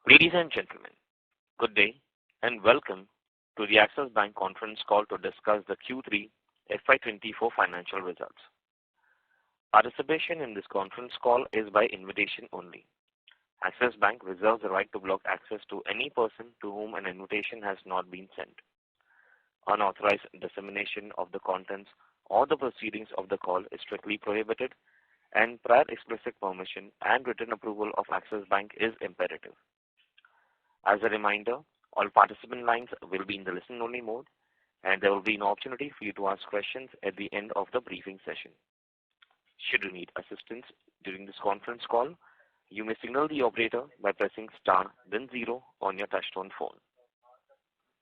Ladies and gentlemen, good day and welcome to the Axis Bank conference call to discuss the Q3 FY24 financial results. Participation in this conference call is by invitation only. Axis Bank reserves the right to block access to any person to whom an invitation has not been sent. Unauthorized dissemination of the contents or the proceedings of the call is strictly prohibited, and prior explicit permission and written approval of Axis Bank is imperative. As a reminder, all participant lines will be in the listen-only mode, and there will be an opportunity for you to ask questions at the end of the briefing session. Should you need assistance during this conference call, you may signal the operator by pressing star then 0 on your touchtone phone.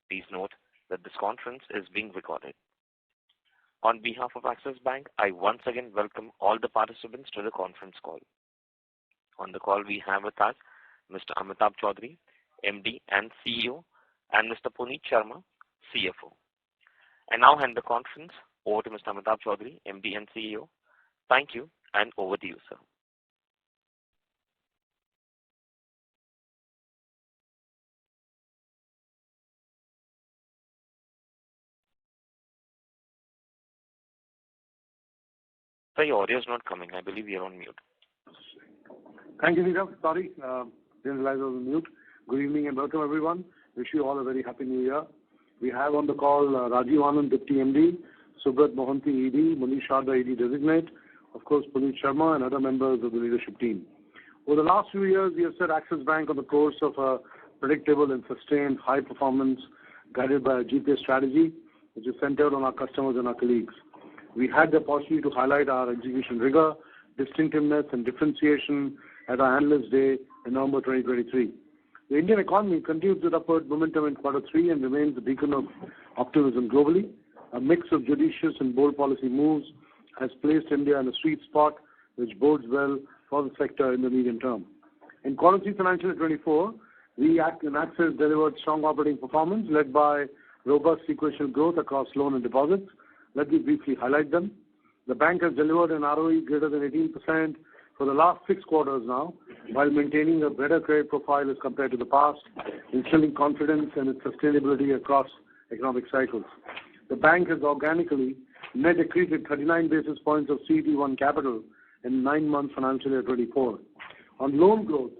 Please note that this conference is being recorded. On behalf of Axis Bank, I once again welcome all the participants to the conference call. On the call we have with us Mr. Amitabh Chaudhry, MD and CEO, and Mr. Puneet Sharma, CFO. I now hand the conference over to Mr. Amitabh Chaudhry, MD and CEO. Thank you, and over to you, sir. Sir, your audio is not coming. I believe you're on mute. Thank you, Nirav. Sorry, didn't realize I was on mute. Good evening and welcome, everyone. Wish you all a very happy new year. We have on the call Rajiv Anand, Deputy MD, Subrat Mohanty, ED, Manish Sharda, ED Designate, of course, Puneet Sharma, and other members of the leadership team. Over the last few years, we have set Axis Bank on the course of a predictable and sustained high performance guided by a GPS strategy, which is centered on our customers and our colleagues. We had the opportunity to highlight our execution rigor, distinctiveness, and differentiation at our Analysts Day in November 2023. The Indian economy continues with upward momentum in Q3 and remains a beacon of optimism globally. A mix of judicious and bold policy moves has placed India in a sweet spot, which bodes well for the sector in the medium term. In Q3 financial year 24, we in Axis delivered strong operating performance led by robust sequential growth across loan and deposits. Let me briefly highlight them. The bank has delivered an ROE greater than 18% for the last 6 quarters now, while maintaining a better credit profile as compared to the past, instilling confidence in its sustainability across economic cycles. The bank has organically net accreted 39 basis points of CET1 capital in 9 months financial year 24. On loan growth,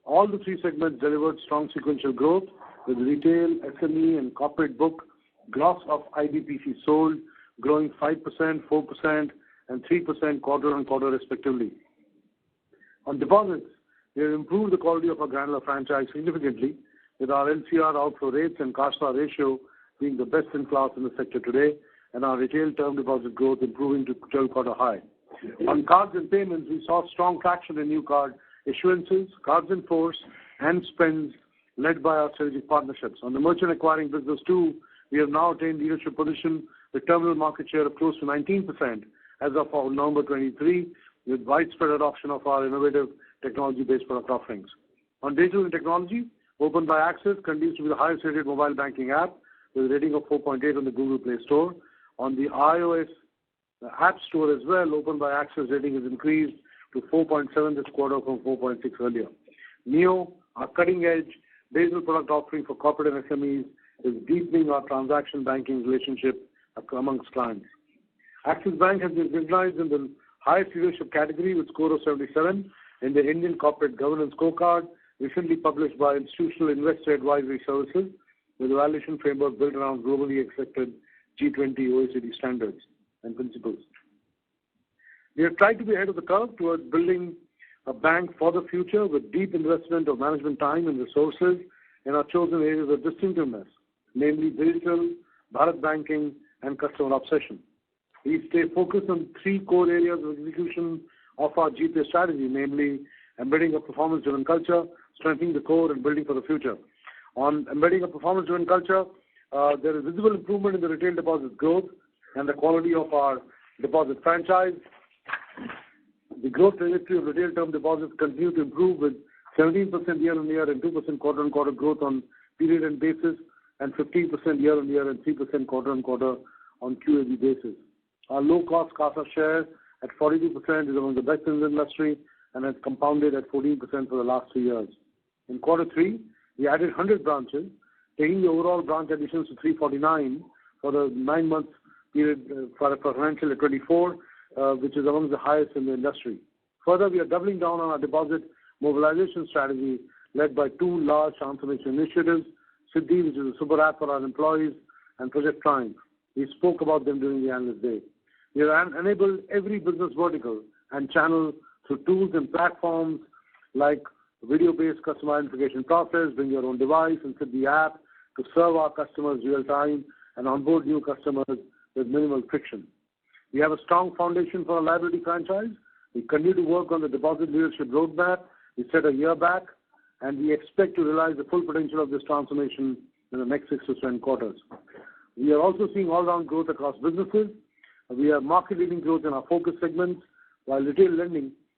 all the 3 segments delivered strong sequential growth, with retail, SME, and corporate book gross of IBPC sold growing 5%, 4%, and 3% quarter-on-quarter respectively. On deposits, we have improved the quality of our granular franchise significantly, with our LCR outflow rates and CASA ratio being the best in class in the sector today, and our retail term deposit growth improving to 12-quarter high. On cards and payments, we saw strong traction in new card issuances, cards in force, and spends led by our strategic partnerships. On the merchant acquiring business too, we have now attained leadership position with terminal market share of close to 19% as of November 23, with widespread adoption of our innovative technology-based product offerings. On digital and technology, Open by Axis continues to be the highest rated mobile banking app with a rating of 4.8 on the Google Play Store. On the iOS App Store as well, Open by Axis rating has increased to 4.7 this quarter from 4.6 earlier. Neo, our cutting-edge digital product offering for corporate and SMEs, is deepening our transaction banking relationship amongst clients. Axis Bank has been recognized in the highest leadership category with score of 77 in the Indian Corporate Governance Scorecard, recently published by Institutional Investor Advisory Services, with a valuation framework built around globally accepted G20 OECD standards and principles. We have tried to be ahead of the curve towards building a bank for the future with deep investment of management time and resources in our chosen areas of distinctiveness, namely digital, Bharat banking, and customer obsession. We stay focused on 3 core areas of execution of our GPS strategy, namely embedding a performance-driven culture, strengthening the core, and building for the future. On embedding a performance-driven culture, there is visible improvement in the retail deposit growth and the quality of our deposit franchise. The growth trajectory of retail term deposits continue to improve with 17% year-on-year and 2% quarter-on-quarter growth on period-end basis, and 15% year-on-year and 3% quarter-on-quarter on QAB basis. Our low-cost CASA share at 42% is among the best in the industry and has compounded at 14% for the last 3 years. In quarter 3, we added 100 branches, taking the overall branch additions to 349 for the 9-month period for financial year 24, which is among the highest in the industry. Further, we are doubling down on our deposit mobilization strategy led by 2 large transformation initiatives, Siddhi, which is a super app for our employees, and Project Triumph. We spoke about them during the Analyst Day. We have enabled every business vertical and channel through tools and platforms like video-based customer identification process, bring your own device and Siddhi app to serve our customers real time and onboard new customers with minimal friction. We have a strong foundation for our liability franchise. We continue to work on the deposit leadership roadmap we set a year back, and we expect to realize the full potential of this transformation in the next 6 to 7 quarters. We are also seeing all-round growth across businesses. We have market-leading growth in our focus segments, while within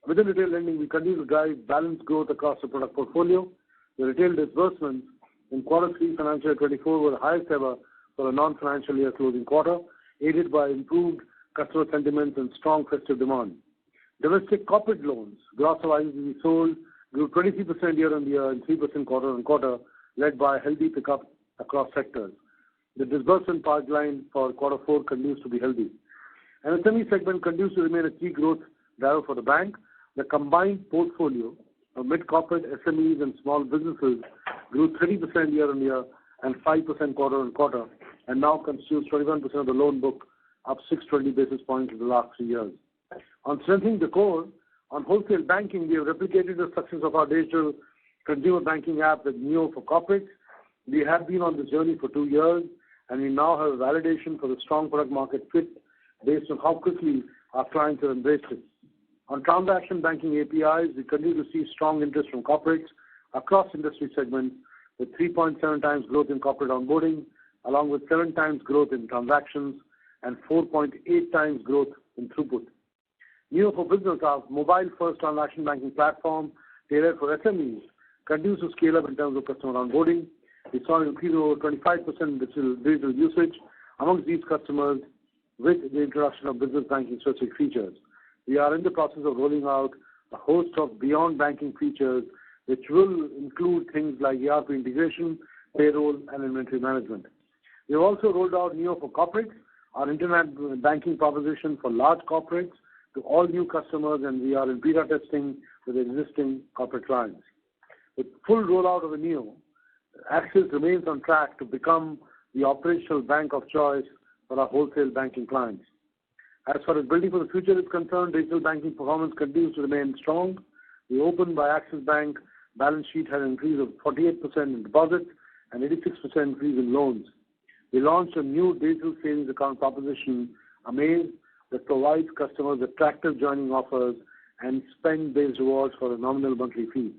retail lending, we continue to drive balanced growth across the product portfolio. The retail disbursements in quarter 3 financial year 24 were the highest ever for a non-financial year closing quarter, aided by improved customer sentiments and strong festive demand. Domestic corporate loans, gross of IBC sold, grew 23% year-on-year and 3% quarter-on-quarter, led by a healthy pickup across sectors. The disbursement pipeline for quarter 4 continues to be healthy. And the SME segment continues to remain a key growth driver for the bank. The combined portfolio of mid-corporate SMEs and small businesses grew 30% year-on-year and 5% quarter-on-quarter, and now constitutes 21% of the loan book, up 620 basis points in the last 3 years. On strengthening the core, on wholesale banking, we have replicated the success of our digital consumer banking app with Neo for corporates. We have been on this journey for 2 years, and we now have a validation for the strong product market fit based on how quickly our clients have embraced it. On transaction banking APIs, we continue to see strong interest from corporates across industry segments, with 3.7 times growth in corporate onboarding, along with 7 times growth in transactions and 4.8 times growth in throughput. Neo for Business, our mobile-first transaction banking platform tailored for SMEs, continues to scale up in terms of customer onboarding. We saw an increase of over 25% in digital usage amongst these customers with the introduction of business banking specific features. We are in the process of rolling out a host of beyond banking features, which will include things like ERP integration, payroll, and inventory management. We have also rolled out Neo for Corporates, our internet banking proposition for large corporates, to all new customers, and we are in beta testing with existing corporate clients. With full rollout of the Neo, Axis remains on track to become the operational bank of choice for our wholesale banking clients. As far as building for the future is concerned, digital banking performance continues to remain strong. The opened by Axis Bank balance sheet had an increase of 48% in deposits and 86% increase in loans. We launched a new digital savings account proposition, Amaze, that provides customers attractive joining offers and spend-based rewards for a nominal monthly fee.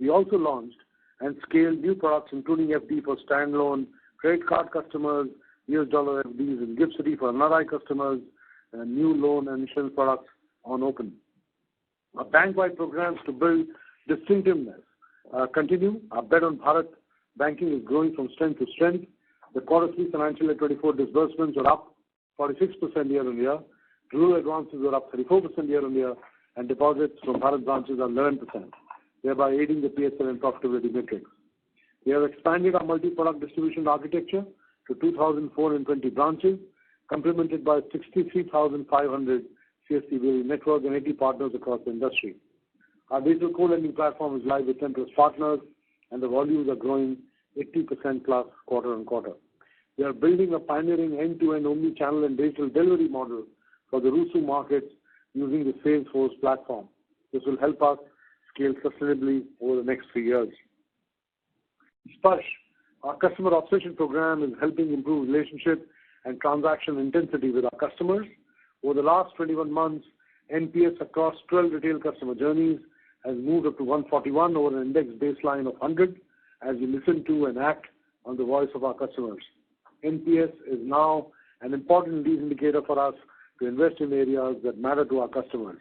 We also launched and scaled new products, including FD for standalone credit card customers, US dollar FDs and Gift City for NRI customers, and new loan and insurance products on Open. Our bank-wide programs to build distinctiveness continue. Our bet on Bharat banking is growing from strength to strength. The quarter 3 financial year 24 disbursements are up 46% year-on-year. Rural advances are up 34% year-on-year, and deposits from Bharat branches are 11%, thereby aiding the PSL and profitability metrics. We have expanded our multi-product distribution architecture to 2,420 branches, complemented by 63,500 CST network and 80 partners across the industry. Our digital co-lending platform is live with 10 plus partners, and the volumes are growing 80% plus quarter-on-quarter. We are building a pioneering end-to-end omni-channel and digital delivery model for the RUSU markets using the Salesforce platform. This will help us scale sustainably over the next 3 years. Sparsh, our customer obsession program, is helping improve relationship and transaction intensity with our customers. Over the last 21 months, NPS across 12 retail customer journeys has moved up to 141 over an index baseline of 100 as we listen to and act on the voice of our customers. NPS is now an important lead indicator for us to invest in areas that matter to our customers.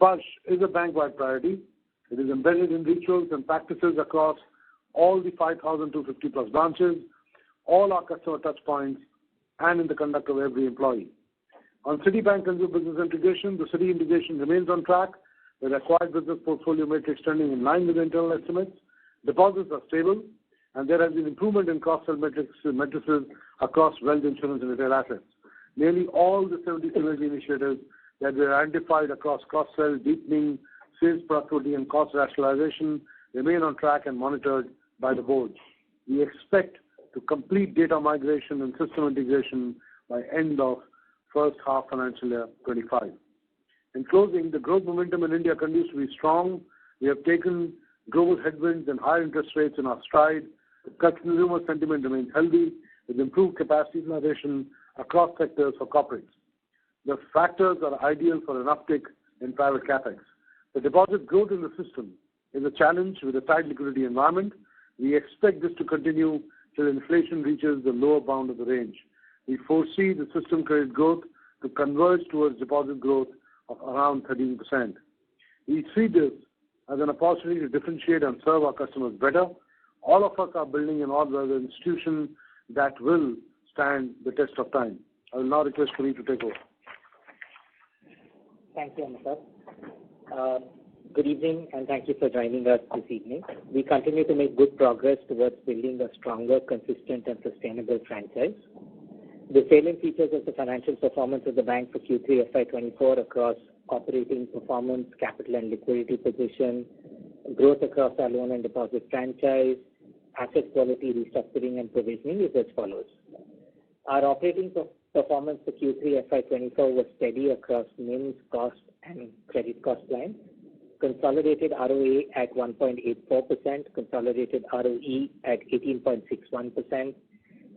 Sparsh is a bank-wide priority. It is embedded in rituals and practices across all the 5,250 plus branches, all our customer touch points, and in the conduct of every employee. On Citibank Consumer Business Integration, the Citi integration remains on track with acquired business portfolio metrics trending in line with internal estimates. Deposits are stable, and there has been improvement in cross-sell matrices across wealth, insurance, and retail assets. Nearly all the 70 synergy initiatives that were identified across cross-sell, deepening, sales productivity, and cost rationalization remain on track and monitored by the board. We expect to complete data migration and system integration by end of first half financial year 25. In closing, the growth momentum in India continues to be strong. We have taken global headwinds and higher interest rates in our stride. Consumer sentiment remains healthy with improved capacity utilization across sectors for corporates. The factors are ideal for an uptick in private capex. The deposit growth in the system is a challenge with a tight liquidity environment. We expect this to continue till inflation reaches the lower bound of the range. We foresee the system credit growth to converge towards deposit growth of around 13%. We see this as an opportunity to differentiate and serve our customers better. All of us are building an all-weather institution that will stand the test of time. I will now request Puneet to take over. Thank you, Amitabh. Good evening, and thank you for joining us this evening. We continue to make good progress towards building a stronger, consistent, and sustainable franchise. The salient features of the financial performance of the bank for Q3 FY24 across operating performance, capital and liquidity position, growth across our loan and deposit franchise, asset quality, restructuring, and provisioning is as follows. Our operating performance for Q3 FY24 was steady across NIMs, cost, and credit cost lines. Consolidated ROA at 1.84%, consolidated ROE at 18.61%.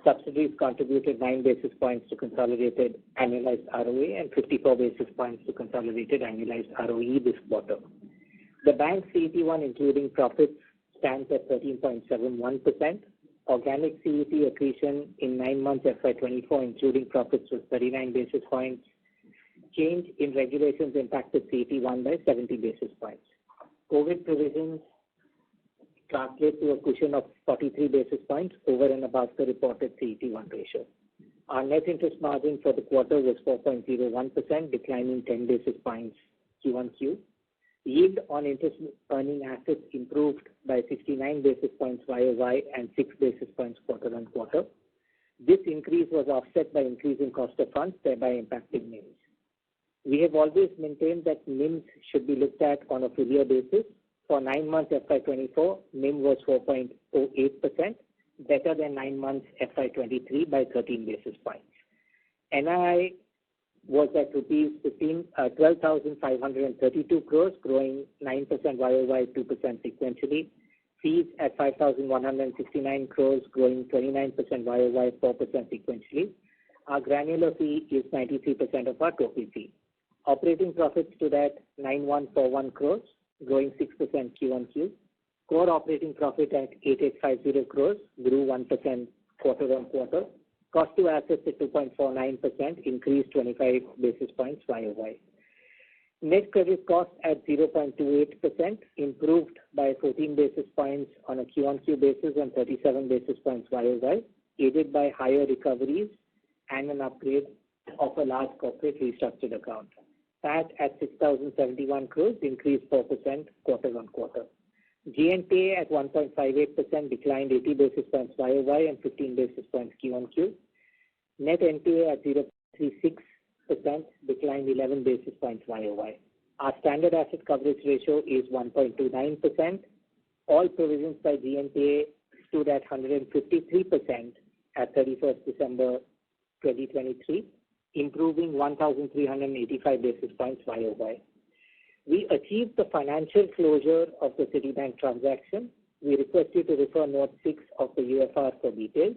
Subsidiaries contributed 9 basis points to consolidated annualized ROA and 54 basis points to consolidated annualized ROE this quarter. The bank's CET1, including profits, stands at 13.71%. Organic CET accretion in 9 months FY24, including profits, was 39 basis points. Change in regulations impacted CET1 by 70 basis points. COVID provisions translate to a cushion of 43 basis points over and above the reported CET1 ratio. Our net interest margin for the quarter was 4.01%, declining 10 basis points Q1Q. Yield on interest earning assets improved by 69 basis points YOY and 6 basis points quarter on quarter. This increase was offset by increase in cost of funds, thereby impacting NIMs. We have always maintained that NIMs should be looked at on a full year basis. For 9 months FY24, NIM was 4.08%, better than 9 months FY23 by 13 basis points. NII was at rupees 12,532 crores, growing 9% YOY, 2% sequentially. Fees at 5,169 crores, growing 29% YOY, 4% sequentially. Our granular fee is 93% of our total fee. Operating profits stood at 9,141 crores, growing 6% Q1Q. Core operating profit at 8,850 crores, grew 1% quarter on quarter. Cost to assets at 2.49%, increased 25 basis points YOY. Net credit cost at 0.28%, improved by 14 basis points on a Q1Q basis and 37 basis points YOY, aided by higher recoveries and an upgrade of a large corporate restructured account. PAT at 6,071 crores, increased 4% quarter on quarter. GNPA at 1.58%, declined 80 basis points YOY and 15 basis points Q1Q. Net NPA at 0.36%, declined 11 basis points YOY. Our standard asset coverage ratio is 1.29%. All provisions by GNPA stood at 153% at 31st December 2023, improving 1,385 basis points YOY. We achieved the financial closure of the Citibank transaction. We request you to refer note 6 of the UFR for details.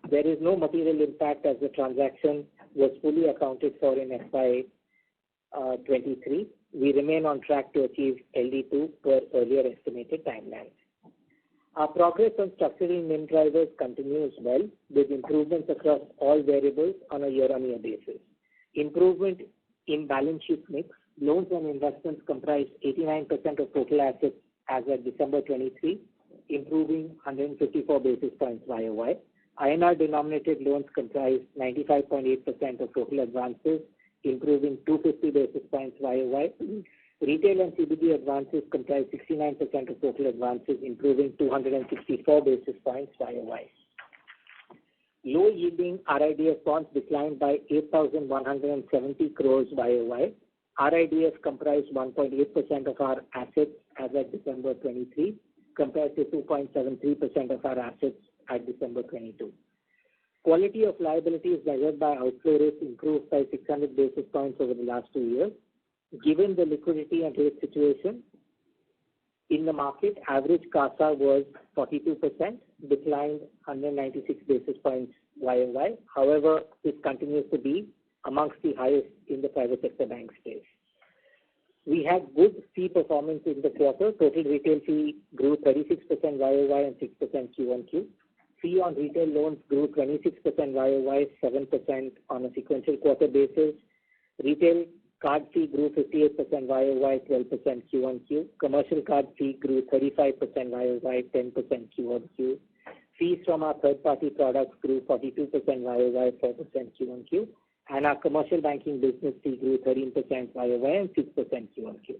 There is no material impact as the transaction was fully accounted for in FY23. We remain on track to achieve LD2 per earlier estimated timelines. Our progress on structuring NIM drivers continues well, with improvements across all variables on a year-on-year basis. Improvement in balance sheet mix. Loans and investments comprised 89% of total assets as of December 23, improving 154 basis points YOY. INR-denominated loans comprised 95.8% of total advances, improving 250 basis points YOY. Retail and CBG advances comprise 69% of total advances, improving 264 basis points YOY. Low-yielding RIDF bonds declined by 8,170 crores YOY. RIDF comprised 1.8% of our assets as at December 23, compared to 2.73% of our assets at December 22. Quality of liabilities measured by outflow rates improved by 600 basis points over the last 2 years. Given the liquidity and rate situation in the market, average CASA was 42%, declined 196 basis points YOY. However, this continues to be amongst the highest in the private sector bank space. We had good fee performance in the quarter. Total retail fee grew 36% YOY and 6% QOQ. Fee on retail loans grew 26% YOY, 7% on a sequential quarter basis. Retail card fee grew 58% YOY, 12% QOQ. Commercial card fee grew 35% YOY, 10% QOQ. Fees from our third-party products grew 42% YOY, 4% QOQ. And our commercial banking business fee grew 13% YOY and 6% QOQ.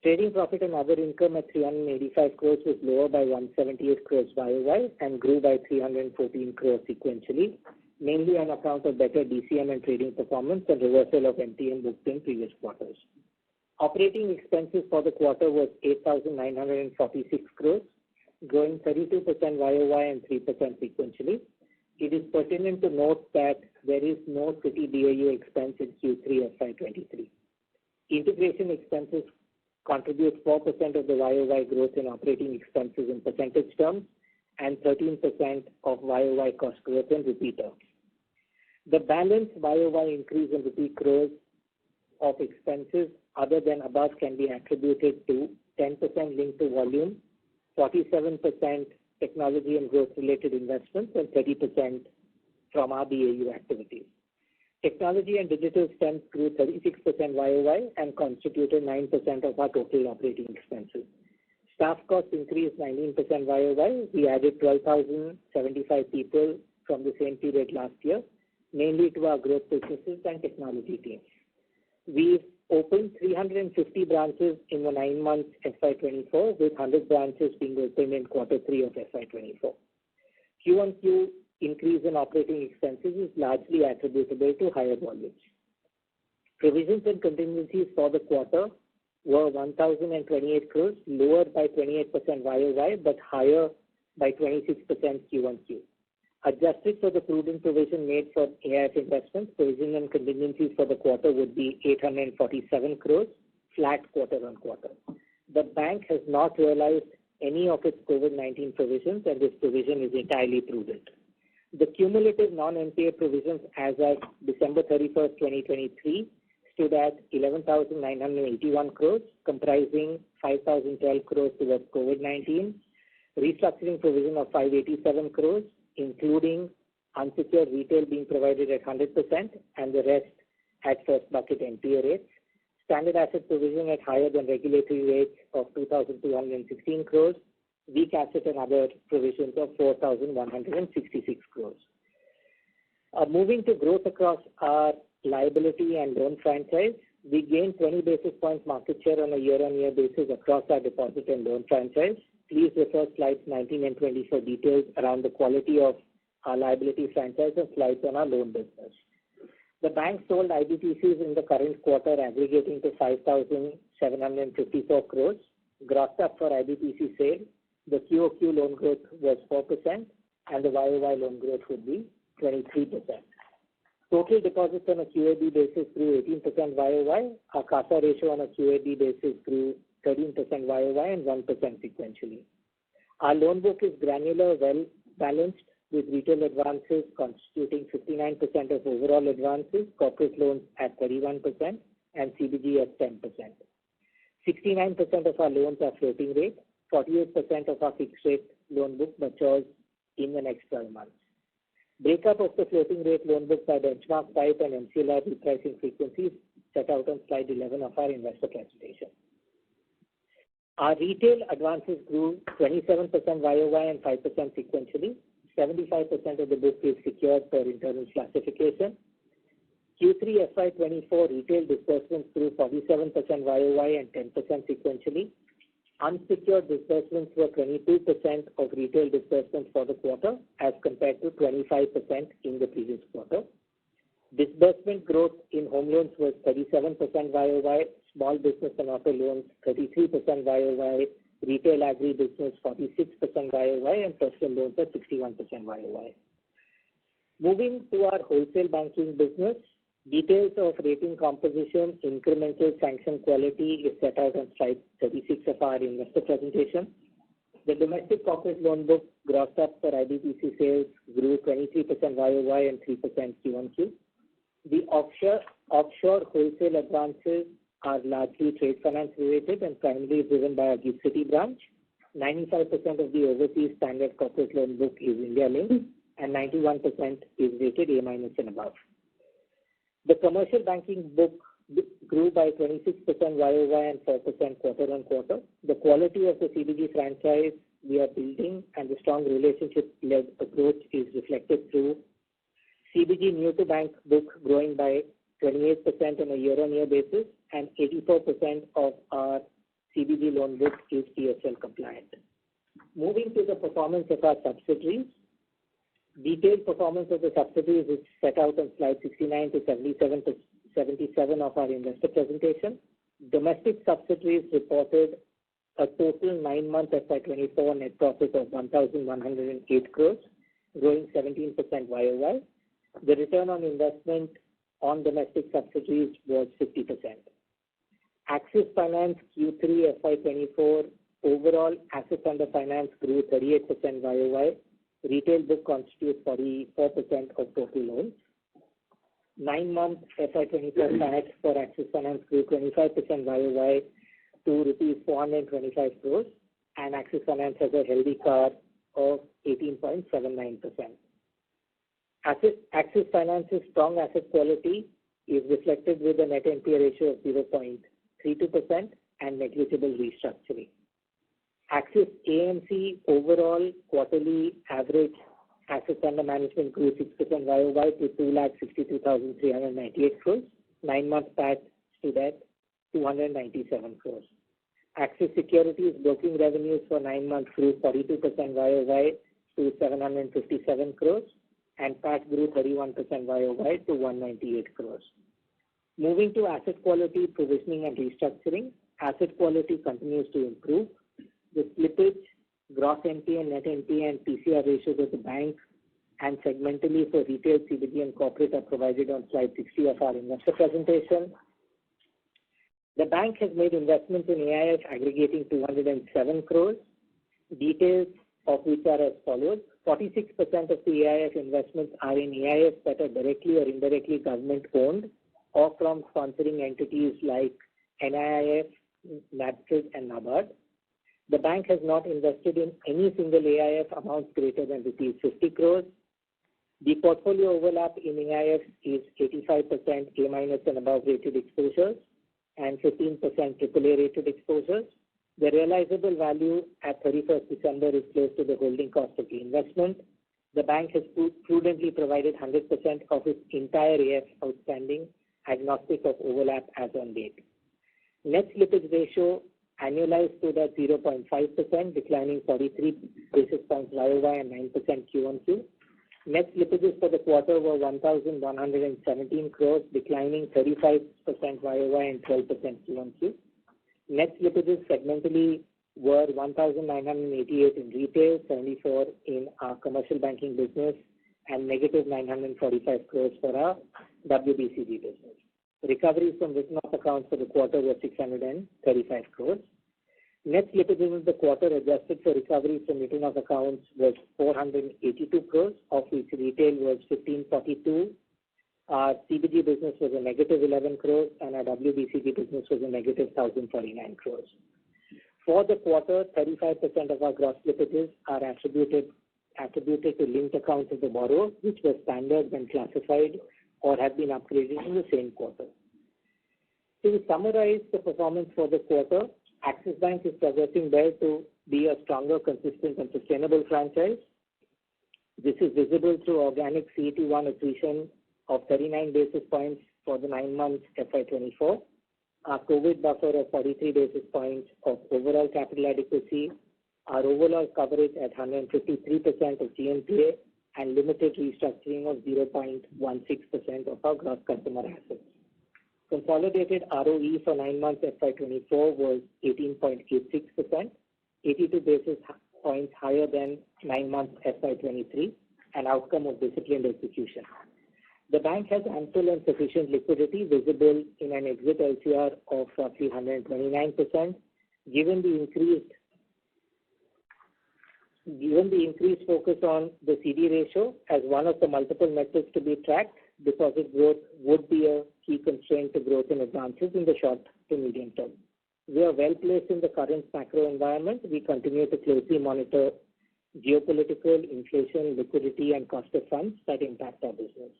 Trading profit and other income at 385 crores was lower by 178 crores YOY and grew by 314 crores sequentially, mainly on account of better DCM and trading performance and reversal of MTM booked in previous quarters. Operating expenses for the quarter was 8,946 crores, growing 32% YOY and 3% sequentially. It is pertinent to note that there is no Citi BAU expense in Q3 FY23. Integration expenses contribute 4% of the YOY growth in operating expenses in percentage terms and 13% of YOY cost growth in rupee terms. The balance YOY increase in rupee crores of expenses other than above can be attributed to 10% linked to volume, 47% technology and growth related investments, and 30% from our BAU activities. Technology and digital spends grew 36% YOY and constituted 9% of our total operating expenses. Staff costs increased 19% YOY. We added 12,075 people from the same period last year, mainly to our growth businesses and technology teams. We've opened 350 branches in the 9 months FY24, with 100 branches being opened in Q3 of FY24. Q1Q increase in operating expenses is largely attributable to higher volumes. Provisions and contingencies for the quarter were 1,028 crores, lower by 28% YOY, but higher by 26% Q1Q. Adjusted for the prudent provision made for AIF investments, provision and contingencies for the quarter would be 847 crores, flat quarter on quarter. The bank has not realized any of its COVID-19 provisions, and this provision is entirely prudent. The cumulative non-NPA provisions as of December 31st, 2023 stood at 11,981 crores, comprising 5,012 crores towards COVID-19, restructuring provision of 587 crores, including unsecured retail being provided at 100% and the rest at first bucket NPA rates, standard asset provision at higher than regulatory rates of 2,216 crores, weak asset and other provisions of 4,166 crores. Moving to growth across our liability and loan franchise, we gained 20 basis points market share on a year-on-year basis across our deposit and loan franchise. Please refer slides 19 and 20 for details around the quality of our liability franchise and slides on our loan business. The bank sold IBPCs in the current quarter aggregating to 5,754 crores. Grossed up for IBPC sale, the QOQ loan growth was 4% and the YOY loan growth would be 23%. Total deposits on a QAB basis grew 18% YOY. Our CASA ratio on a QAB basis grew 13% YOY and 1% sequentially. Our loan book is granular, well balanced, with retail advances constituting 59% of overall advances, corporate loans at 31%, and CBG at 10%. 69% of our loans are floating rate. 48% of our fixed rate loan book matures in the next 12 months. Breakup of the floating rate loan book by benchmark type and MCLR repricing frequencies set out on slide 11 of our investor presentation. Our retail advances grew 27% YOY and 5% sequentially. 75% of the book is secured per internal classification. Q3 FY24 retail disbursements grew 47% YOY and 10% sequentially. Unsecured disbursements were 22% of retail disbursements for the quarter as compared to 25% in the previous quarter. Disbursement growth in home loans was 37% YOY, small business and auto loans 33% YOY, retail agri business 46% YOY, and personal loans at 61% YOY. Moving to our wholesale banking business, details of rating composition, incremental sanction quality is set out on slide 36 of our investor presentation. The domestic corporate loan book grossed up for IBPC sales grew 23% YOY and 3% QoQ. The offshore wholesale advances are largely trade finance related and primarily driven by our GIFT City branch. 95% of the overseas standard corporate loan book is India linked and 91% is rated A- and above. The commercial banking book grew by 26% YOY and 4% quarter on quarter. The quality of the CBG franchise we are building and the strong relationship-led approach is reflected through CBG new to bank book growing by 28% on a year-on-year basis, and 84% of our CBG loan book is PSL compliant. Moving to the performance of our subsidiaries, detailed performance of the subsidiaries is set out on slide 69 to 77 of our investor presentation. Domestic subsidiaries reported a total 9-month FY24 net profit of 1,108 crores, growing 17% YOY. The return on investment on domestic subsidiaries was 50%. Axis Finance Q3 FY24 overall assets under finance grew 38% YOY. Retail book constitutes 44% of total loans. 9-month FY24 PAT for Axis Finance grew 25% YOY to rupees 425 crores, and Axis Finance has a healthy CAR of 18.79%. Axis Finance's strong asset quality is reflected with a net NPA ratio of 0.32% and negligible restructuring. Axis AMC overall quarterly average assets under management grew 6% YOY to 2,62,398 crores. 9-month PAT stood at 297 crores. Axis Securities broking revenues for 9 months grew 42% YOY to 757 crores, and PAT grew 31% YOY to 198 crores. Moving to asset quality, provisioning and restructuring, asset quality continues to improve. The slippage, gross NPA, net NPA and PCR ratios of the bank and segmentally for retail, CBG and corporate are provided on slide 60 of our investor presentation. The bank has made investments in AIF aggregating 207 crores, details of which are as follows. 46% of the AIF investments are in AIFs that are directly or indirectly government owned or from sponsoring entities like NIIF, NABFID and NABARD. The bank has not invested in any single AIF amounts greater than rupees 50 crores. The portfolio overlap in AIFs is 85% A- and above rated exposures and 15% AAA rated exposures. The realizable value at 31st December is close to the holding cost of the investment. The bank has prudently provided 100% of its entire AIF outstanding agnostic of overlap as on date. Net slippage ratio annualized stood at 0.5%, declining 43 basis points YOY and 9% QoQ. Net slippages for the quarter were 1,117 crores, declining 35% YOY and 12% QoQ. Net slippages segmentally were 1,988 in retail, 74 in our commercial banking business, and negative 945 crores for our WBCG business. Recoveries from written-off accounts for the quarter were 635 crores. Net slippages in the quarter adjusted for recoveries from written-off accounts was 482 crores, of which retail was 1542. Our CBG business was a negative 11 crores, and our WBCG business was a negative 1,049 crores. For the quarter, 35% of our gross slippages are attributed to linked accounts of the borrower, which were standard when classified or have been upgraded in the same quarter. To summarize the performance for the quarter, Axis Bank is progressing well to be a stronger, consistent and sustainable franchise. This is visible through organic CET1 accretion of 39 basis points for the 9 months FY24. Our COVID buffer of 43 basis points of overall capital adequacy, our overall coverage at 153% of GNPA, and limited restructuring of 0.16% of our gross customer assets. Consolidated ROE for 9 months FY24 was 18.86%, 82 basis points higher than 9 months FY23, an outcome of disciplined execution. The bank has ample and sufficient liquidity visible in an exit LCR of roughly 129%. Given the increased focus on the CD ratio as one of the multiple metrics to be tracked, deposit growth would be a key constraint to growth in advances in the short to medium term. We are well placed in the current macro environment. We continue to closely monitor geopolitical, inflation, liquidity, and cost of funds that impact our business.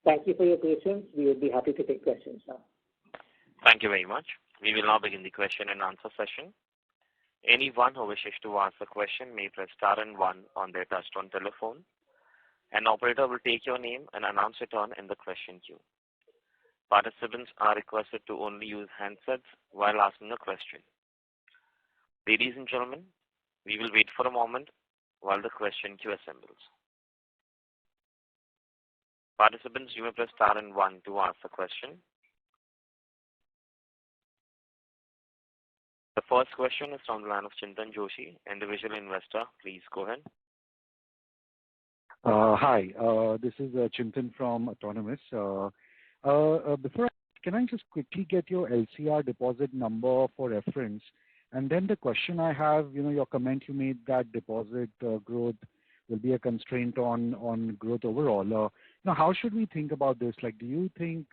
Thank you for your patience. We would be happy to take questions now. Thank you very much. We will now begin the question and answer session. Anyone who wishes to ask a question may press star and one on their touchtone telephone. An operator will take your name and announce it in the question queue. Participants are requested to only use handsets while asking a question. Ladies and gentlemen, we will wait for a moment while the question queue assembles. Participants, you may press star and one to ask a question. The first question is from the line of Chintan Joshi, individual investor. Please go ahead. Hi, this is Chintan from Autonomous. Can I just quickly get your LCR deposit number for reference? And then the question I have, your comment you made that deposit growth will be a constraint on growth overall. How should we think about this? Like, do you think,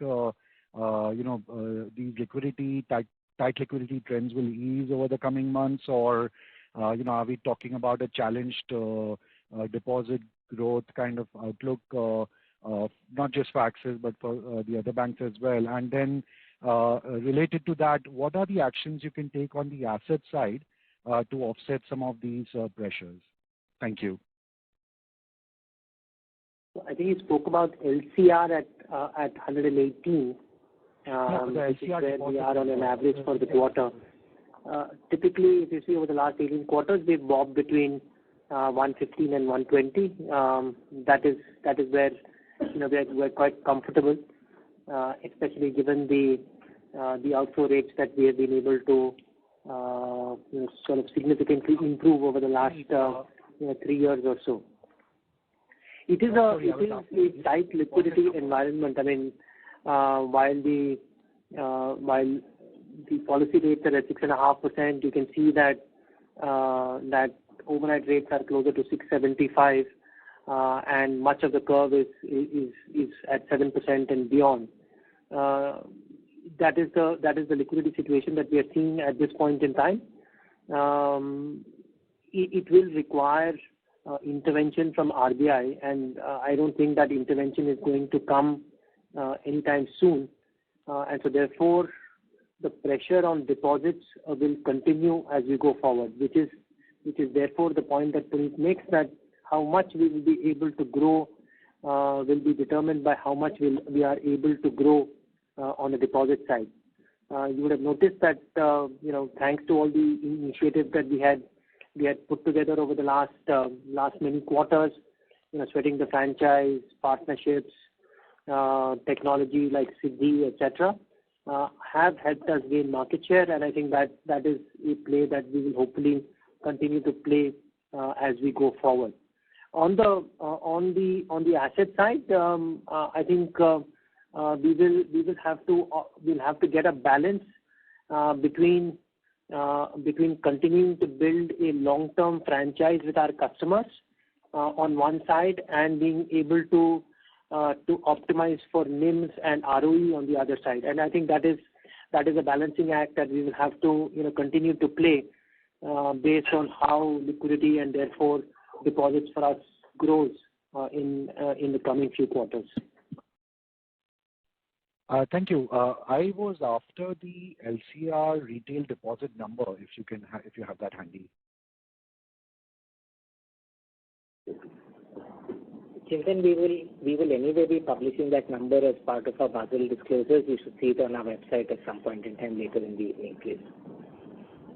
these tight liquidity trends will ease over the coming months, or, are we talking about a challenged deposit growth kind of outlook, not just for Axis, but for the other banks as well? And then related to that, what are the actions you can take on the asset side to offset some of these pressures? Thank you. I think you spoke about LCR at 118. The LCR where we are on an average for the quarter. Typically, if you see over the last 18 quarters, we've bobbed between 115 and 120. That is where we're quite comfortable, especially given the outflow rates that we have been able to sort of significantly improve over the last 3 years or so. It is a tight liquidity environment. I mean, while the policy rates are at 6.5%, you can see that overnight rates are closer to 6.75, and much of the curve is at 7% and beyond. That is the liquidity situation that we are seeing at this point in time. It will require intervention from RBI, and I don't think that intervention is going to come anytime soon. And so therefore, the pressure on deposits will continue as we go forward, which is therefore the point that Puneet makes, that how much we will be able to grow will be determined by how much we are able to grow on the deposit side. You would have noticed that thanks to all the initiatives that we had put together over the last many quarters, sweating the franchise, partnerships, technology like Siddhi, etc., have helped us gain market share, and I think that is a play that we will hopefully continue to play as we go forward. On the asset side, I think we'll have to get a balance between continuing to build a long-term franchise with our customers on one side, and being able to optimize for NIMs and ROE on the other side. And I think that is a balancing act that we will have to continue to play based on how liquidity and therefore deposits for us grows in the coming few quarters. Thank you. I was after the LCR retail deposit number, if you have that handy. Chintan, we will anyway be publishing that number as part of our Basel disclosures. You should see it on our website at some point in time later in the evening, please.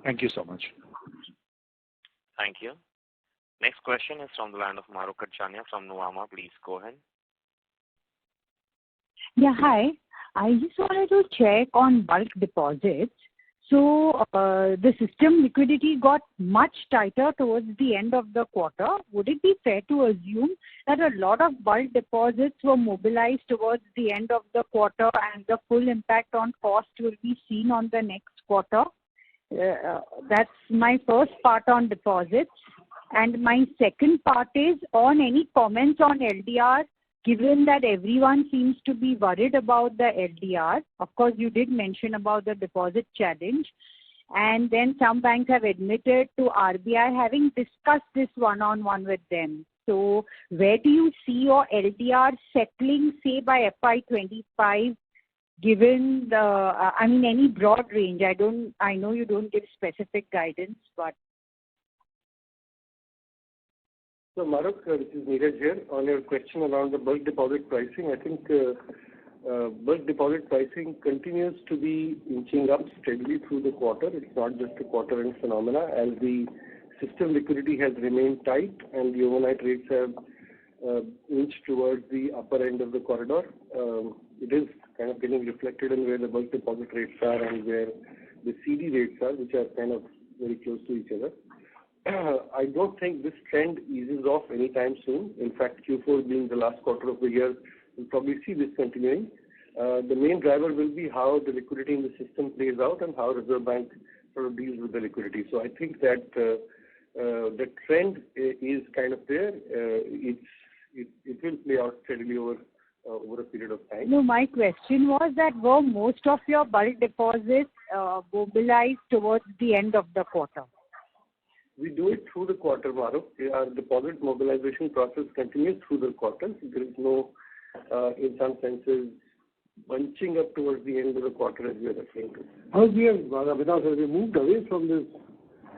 Thank you so much. Thank you. Next question is from the line of Mahrukh Adajania from Nuvama. Please go ahead. Yeah, hi. I just wanted to check on bulk deposits. So the system liquidity got much tighter towards the end of the quarter. Would it be fair to assume that a lot of bulk deposits were mobilized towards the end of the quarter and the full impact on cost will be seen on the next quarter? That's my first part on deposits. And my second part is on any comments on LDR, given that everyone seems to be worried about the LDR. Of course, you did mention about the deposit challenge. And then some banks have admitted to RBI having discussed this one-on-one with them. So where do you see your LDR settling, say, by FY25, given the, any broad range? I know you don't give specific guidance, but. So, Mahrukh, this is Neeraj here. On your question around the bulk deposit pricing, I think bulk deposit pricing continues to be inching up steadily through the quarter. It's not just a quarter-end phenomena. As the system liquidity has remained tight and the overnight rates have inched towards the upper end of the corridor, it is kind of getting reflected in where the bulk deposit rates are and where the CD rates are, which are kind of very close to each other. I don't think this trend eases off anytime soon. In fact, Q4 being the last quarter of the year, we'll probably see this continuing. The main driver will be how the liquidity in the system plays out and how Reserve Bank sort of deals with the liquidity. So I think that the trend is kind of there. It will play out steadily over a period of time. No, my question was that were most of your bulk deposits mobilized towards the end of the quarter? We do it through the quarter, Mahrukh. Our deposit mobilization process continues through the quarter. There is no, in some senses, bunching up towards the end of the quarter as we are referring to. How we have moved away from this.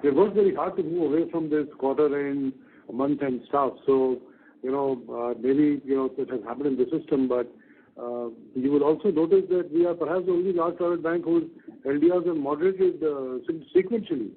We worked very hard to move away from this quarter-end, month-end stuff. So, maybe, it has happened in the system, but you will also notice that we are perhaps the only large private bank whose LDRs have moderated sequentially.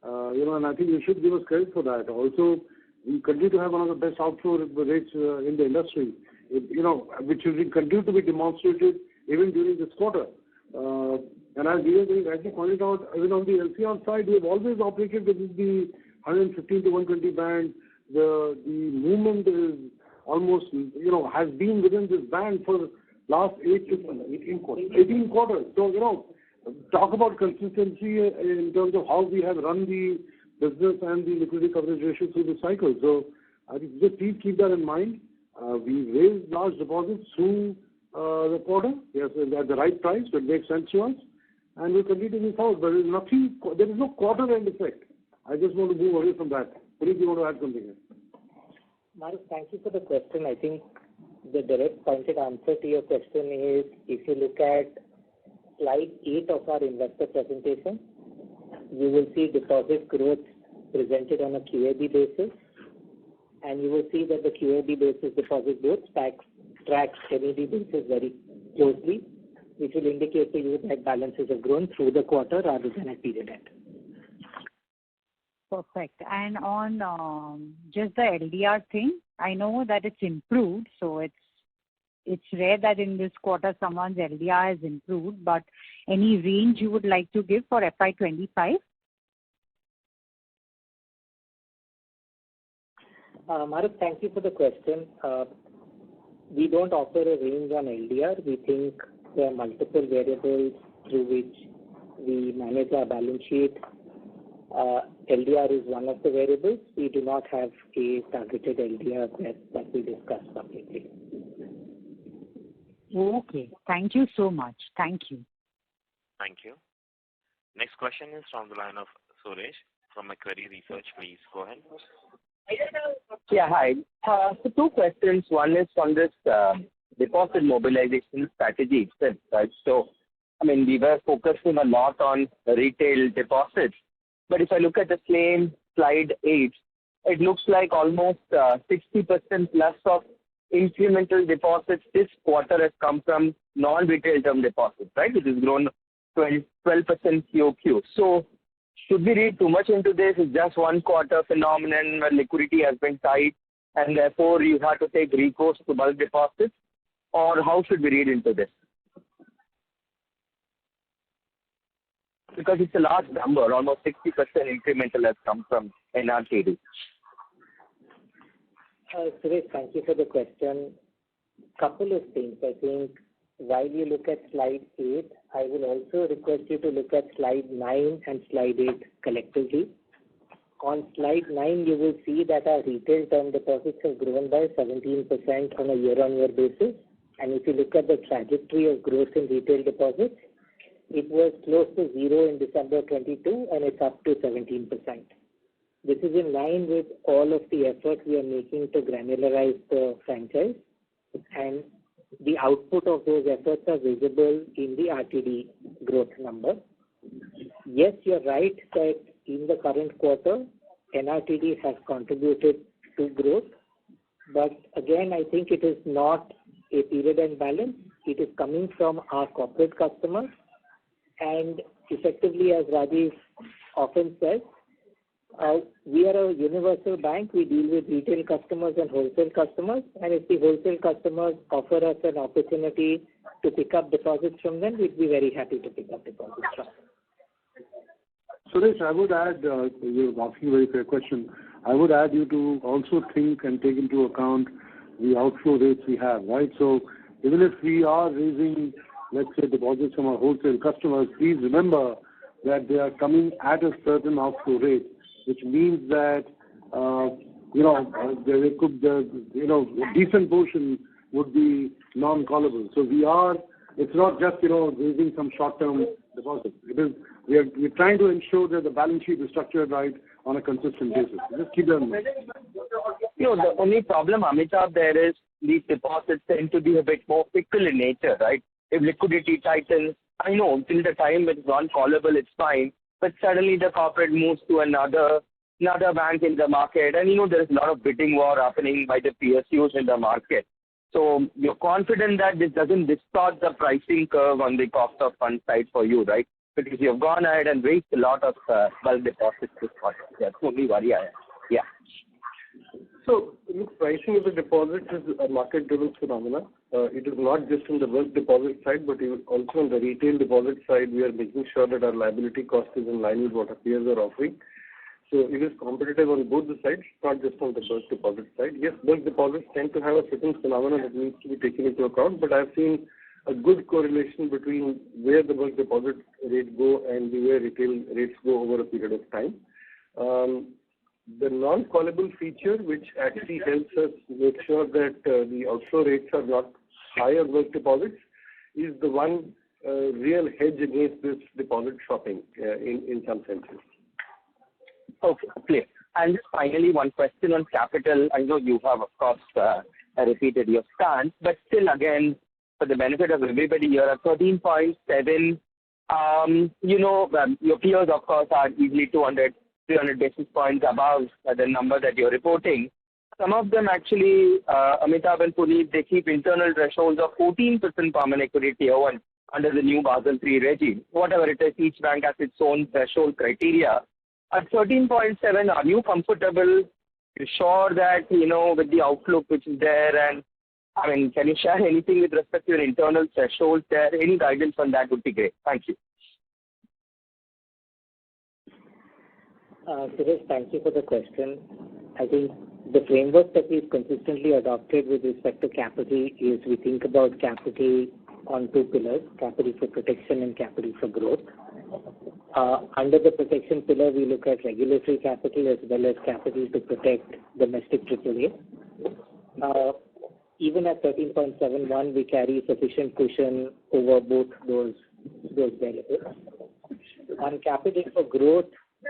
And I think you should give us credit for that. Also, we continue to have one of the best outflow rates in the industry, which will continue to be demonstrated even during this quarter. And as we have rightly pointed out, even on the LCR side, we have always operated within the 115 to 120 band. The movement is almost, has been within this band for last 18 quarters. So, talk about consistency in terms of how we have run the business and the liquidity coverage ratio through the cycle. So I think just please keep that in mind. We raised large deposits through the quarter, yes, at the right price, so it makes sense to us, and we'll continue to move forward. But there is no quarter-end effect. I just want to move away from that. Please, you want to add something here? Mahrukh, thank you for the question. I think the direct pointed answer to your question is, if you look at slide 8 of our investor presentation, you will see deposit growth presented on a QAB basis, and you will see that the QAB basis deposit growth tracks NAD basis very closely, which will indicate to you that balances have grown through the quarter rather than at period end. Perfect. And on just the LDR thing, I know that it's improved, so it's rare that in this quarter someone's LDR has improved, but any range you would like to give for FY25? Mahrukh, thank you for the question. We don't offer a range on LDR. We think there are multiple variables through which we manage our balance sheet. LDR is one of the variables. We do not have a targeted LDR that we discuss publicly. Okay. Thank you so much. Thank you. Thank you. Next question is from the line of Suresh from Macquarie Research. Please go ahead. Yeah, hi. So two questions. One is on this deposit mobilization strategy itself, right? So, we were focusing a lot on retail deposits, but if I look at the same slide 8, it looks like almost 60% plus of incremental deposits this quarter has come from non-retail term deposits, right? Which has grown 12% QOQ. So should we read too much into this? It's just one quarter phenomenon where liquidity has been tight and therefore you have to take recourse to bulk deposits? Or how should we read into this? Because it's a large number, almost 60% incremental has come from NRTD. Suresh, thank you for the question. Couple of things. I think while you look at slide 8, I will also request you to look at slide 9 and slide 8 collectively. On slide 9, you will see that our retail term deposits have grown by 17% on a year-on-year basis. And if you look at the trajectory of growth in retail deposits, it was close to 0 in December 22 and it's up to 17%. This is in line with all of the efforts we are making to granularize the franchise, and the output of those efforts are visible in the RTD growth number. Yes, you're right that in the current quarter, NRTD has contributed to growth, but again, I think it is not a period end balance. It is coming from our corporate customers, and effectively, as Rajiv often says, we are a universal bank. We deal with retail customers and wholesale customers. And if the wholesale customers offer us an opportunity to pick up deposits from them, we'd be very happy to pick up deposits from them. Suresh, I would add, you're asking a very fair question. I would add you to also think and take into account the outflow rates we have, right? So even if we are raising, let's say, deposits from our wholesale customers, please remember that they are coming at a certain outflow rate, which means that, there could, a decent portion would be non-callable. So it's not just, raising some short-term deposits. We're trying to ensure that the balance sheet is structured right on a consistent basis. Just keep that in mind. The only problem, Amitabh, there is these deposits tend to be a bit more fickle in nature, right? If liquidity tightens, I know till the time it's non-callable, it's fine. But suddenly the corporate moves to another bank in the market, and there is a lot of bidding war happening by the PSUs in the market. So you're confident that this doesn't distort the pricing curve on the cost of fund side for you, right? Because you've gone ahead and raised a lot of bulk deposits this quarter. That's the only worry I have. Yeah. So, look, pricing of the deposits is a market-driven phenomena. It is not just on the bulk deposit side, but also on the retail deposit side, we are making sure that our liability cost is in line with what our peers are offering. So it is competitive on both the sides, not just on the bulk deposit side. Yes, bulk deposits tend to have a certain phenomenon that needs to be taken into account, but I've seen a good correlation between where the bulk deposit rates go and where retail rates go over a period of time. The non-callable feature, which actually helps us make sure that the outflow rates are not higher bulk deposits, is the one real hedge against this deposit shopping in some senses. Okay, clear. And finally, one question on capital. I know you have, of course, repeated your stance, but still, again, for the benefit of everybody, you're at 13.7. Your peers, of course, are easily 200, 300 basis points above the number that you're reporting. Some of them actually, Amitabh and Puneet, they keep internal thresholds of 14% common equity tier 1 under the new Basel III regime. Whatever it is, each bank has its own threshold criteria. At 13.7, are you comfortable? You're sure that, with the outlook which is there, and can you share anything with respect to your internal thresholds there? Any guidance on that would be great. Thank you. Suresh, thank you for the question. I think the framework that we've consistently adopted with respect to capital is we think about capital on two pillars, capital for protection and capital for growth. Under the protection pillar, we look at regulatory capital as well as capital to protect domestic AAA. Even at 13.71, we carry sufficient cushion over both those benefits. On capital for growth,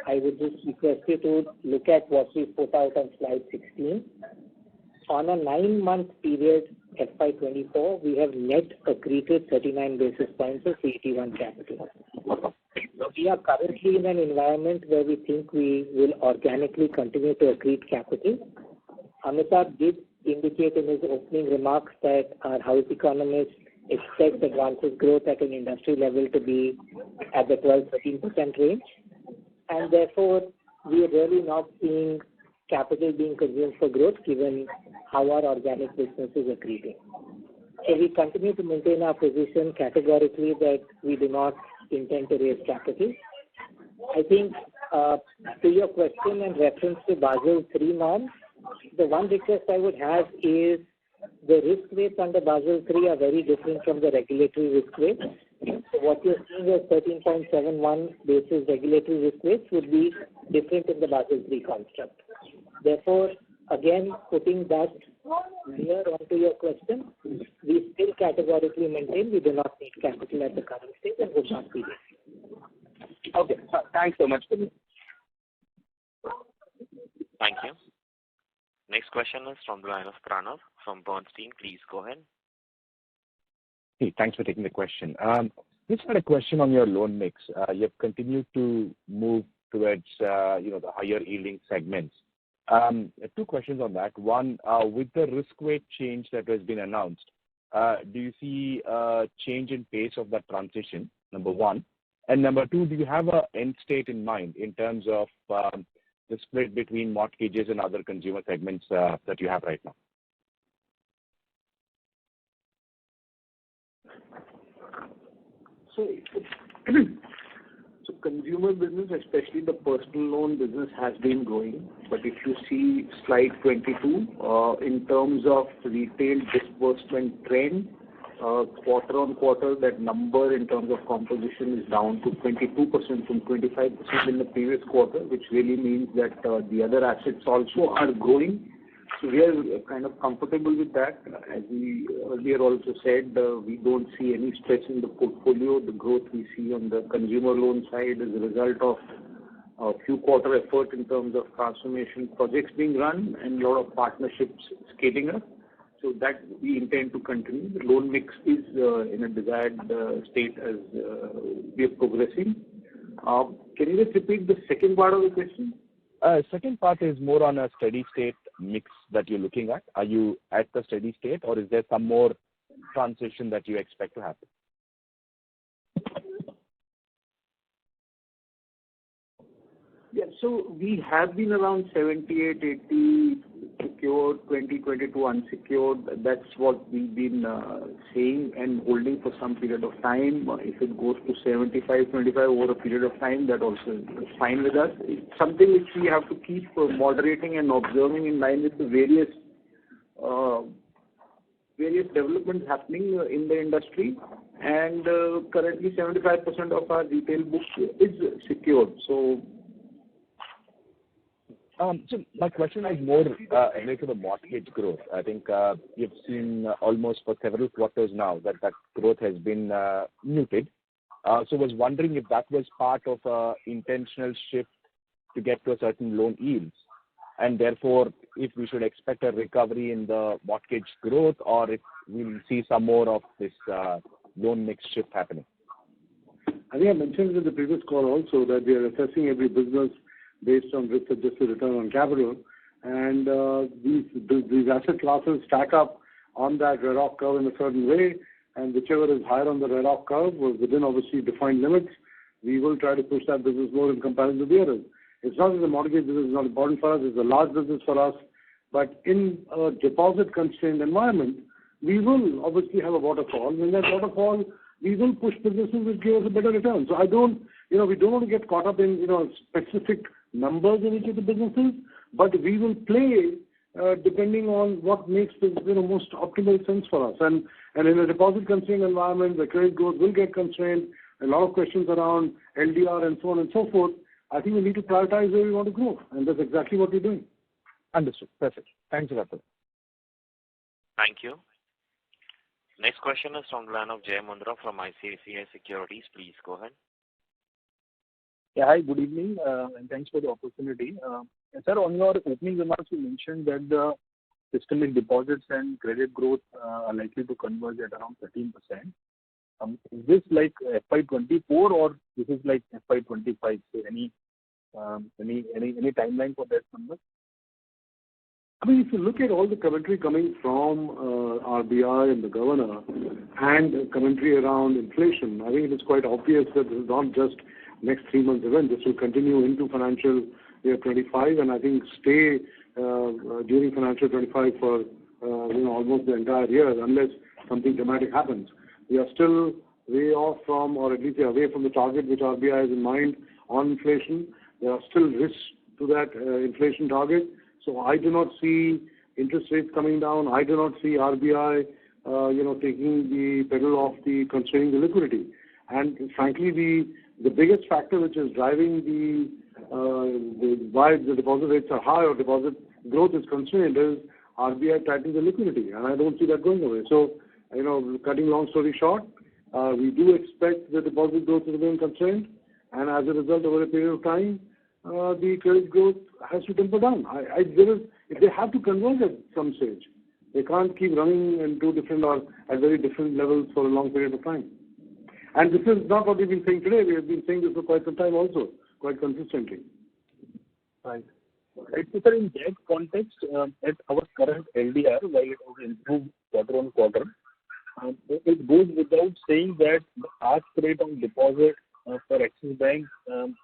I would just request you to look at what we put out on slide 16. On a 9-month period, FY24, we have net accreted 39 basis points of CET1 capital. We are currently in an environment where we think we will organically continue to accrete capital. Amitabh did indicate in his opening remarks that our house economists expect advances growth at an industry level to be at the 12-13% range, and therefore we are really not seeing capital being consumed for growth given how our organic businesses are creating. So we continue to maintain our position categorically that we do not intend to raise capital. I think to your question in reference to Basel III norms, the one request I would have is the risk weights under Basel III are very different from the regulatory risk weights. So what you're seeing as 13.71 basis regulatory risk weights would be different in the Basel III construct. Therefore, again, putting that layer onto your question, we still categorically maintain we do not need capital at the current stage and would not be there. Okay, thanks so much. Thank you. Next question is from the line of Pranav from Bernstein. Please go ahead. Hey, thanks for taking the question. Just had a question on your loan mix. You have continued to move towards the higher yielding segments. Two questions on that. One, with the risk weight change that has been announced, do you see a change in pace of that transition? Number one. And number two, do you have an end state in mind in terms of the split between mortgages and other consumer segments that you have right now? So consumer business, especially the personal loan business, has been growing. But if you see slide 22, in terms of retail disbursement trend, quarter on quarter, that number in terms of composition is down to 22% from 25% in the previous quarter, which really means that the other assets also are growing. So we are kind of comfortable with that. As we earlier also said, we don't see any stress in the portfolio. The growth we see on the consumer loan side is a result of a few quarter effort in terms of transformation projects being run and a lot of partnerships scaling up. So that we intend to continue. The loan mix is in a desired state as we are progressing. Can you just repeat the second part of the question? Second part is more on a steady state mix that you're looking at. Are you at the steady state, or is there some more transition that you expect to happen? Yeah, so we have been around 78, 80 secured, 20, 22 unsecured. That's what we've been saying and holding for some period of time. If it goes to 75, 25 over a period of time, that also is fine with us. It's something which we have to keep moderating and observing in line with the various developments happening in the industry. And currently 75% of our retail book is secured. So my question is more related to the mortgage growth. I think you've seen almost for several quarters now that growth has been muted. So I was wondering if that was part of an intentional shift to get to a certain loan yields, and therefore if we should expect a recovery in the mortgage growth, or if we'll see some more of this loan mix shift happening. I think I mentioned in the previous call also that we are assessing every business based on risk-adjusted return on capital, and these asset classes stack up on that RAROC curve in a certain way, and whichever is higher on the RAROC curve within obviously defined limits, we will try to push that business more in comparison to the others. It's not that the mortgage business is not important for us, it's a large business for us, but in a deposit-constrained environment, we will obviously have a waterfall. In that waterfall, we will push businesses which give us a better return. So we don't want to get caught up in, specific numbers in each of the businesses, but we will play depending on what makes the most optimal sense for us. And in a deposit-constrained environment, the credit growth will get constrained. A lot of questions around LDR and so on and so forth. I think we need to prioritize where we want to grow, and that's exactly what we're doing. Understood. Perfect. Thanks a lot. Thank you. Next question is from the line of Jay Mundra from ICICI Securities. Please go ahead. Yeah, hi, good evening, and thanks for the opportunity. Sir, on your opening remarks, you mentioned that the systemic deposits and credit growth are likely to converge at around 13%. Is this like FY24 or this is like FY25? So any timeline for that number? I mean, if you look at all the commentary coming from RBI and the governor and commentary around inflation, I think it is quite obvious that this is not just next 3 months event. This will continue into financial year 25, and I think stay during financial 25 for almost the entire year, unless something dramatic happens. We are still way off from, or at least away from the target which RBI has in mind on inflation. There are still risks to that inflation target. So I do not see interest rates coming down. I do not see RBI, taking the pedal off the constraining the liquidity. And frankly, the biggest factor which is driving why the deposit rates are high or deposit growth is constrained is RBI tightening the liquidity, and I don't see that going away. So, cutting long story short, we do expect the deposit growth to remain constrained, and as a result, over a period of time, the credit growth has to temper down. If they have to converge at some stage, they can't keep running in two different or at very different levels for a long period of time. And this is not what we've been saying today. We have been saying this for quite some time also, quite consistently. Right. Right. So, sir, in that context, at our current LDR, while it has improved quarter on quarter, it goes without saying that the ask rate on deposit for Axis Bank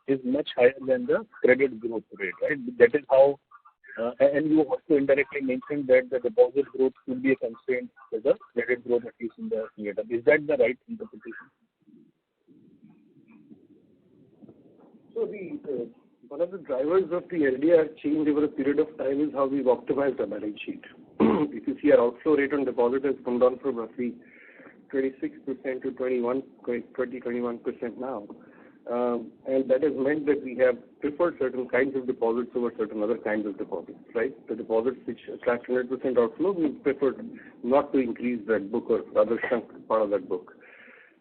is much higher than the credit growth rate, right? That is how, and you also indirectly mentioned that the deposit growth could be a constraint to the credit growth, at least in the near term. Is that the right interpretation? So one of the drivers of the LDR change over a period of time is how we've optimized our balance sheet. If you see, our outflow rate on deposit has come down from roughly 26% to 21% now. And that has meant that we have preferred certain kinds of deposits over certain other kinds of deposits, right? The deposits which attract 100% outflow, we preferred not to increase that book or rather shrunk part of that book.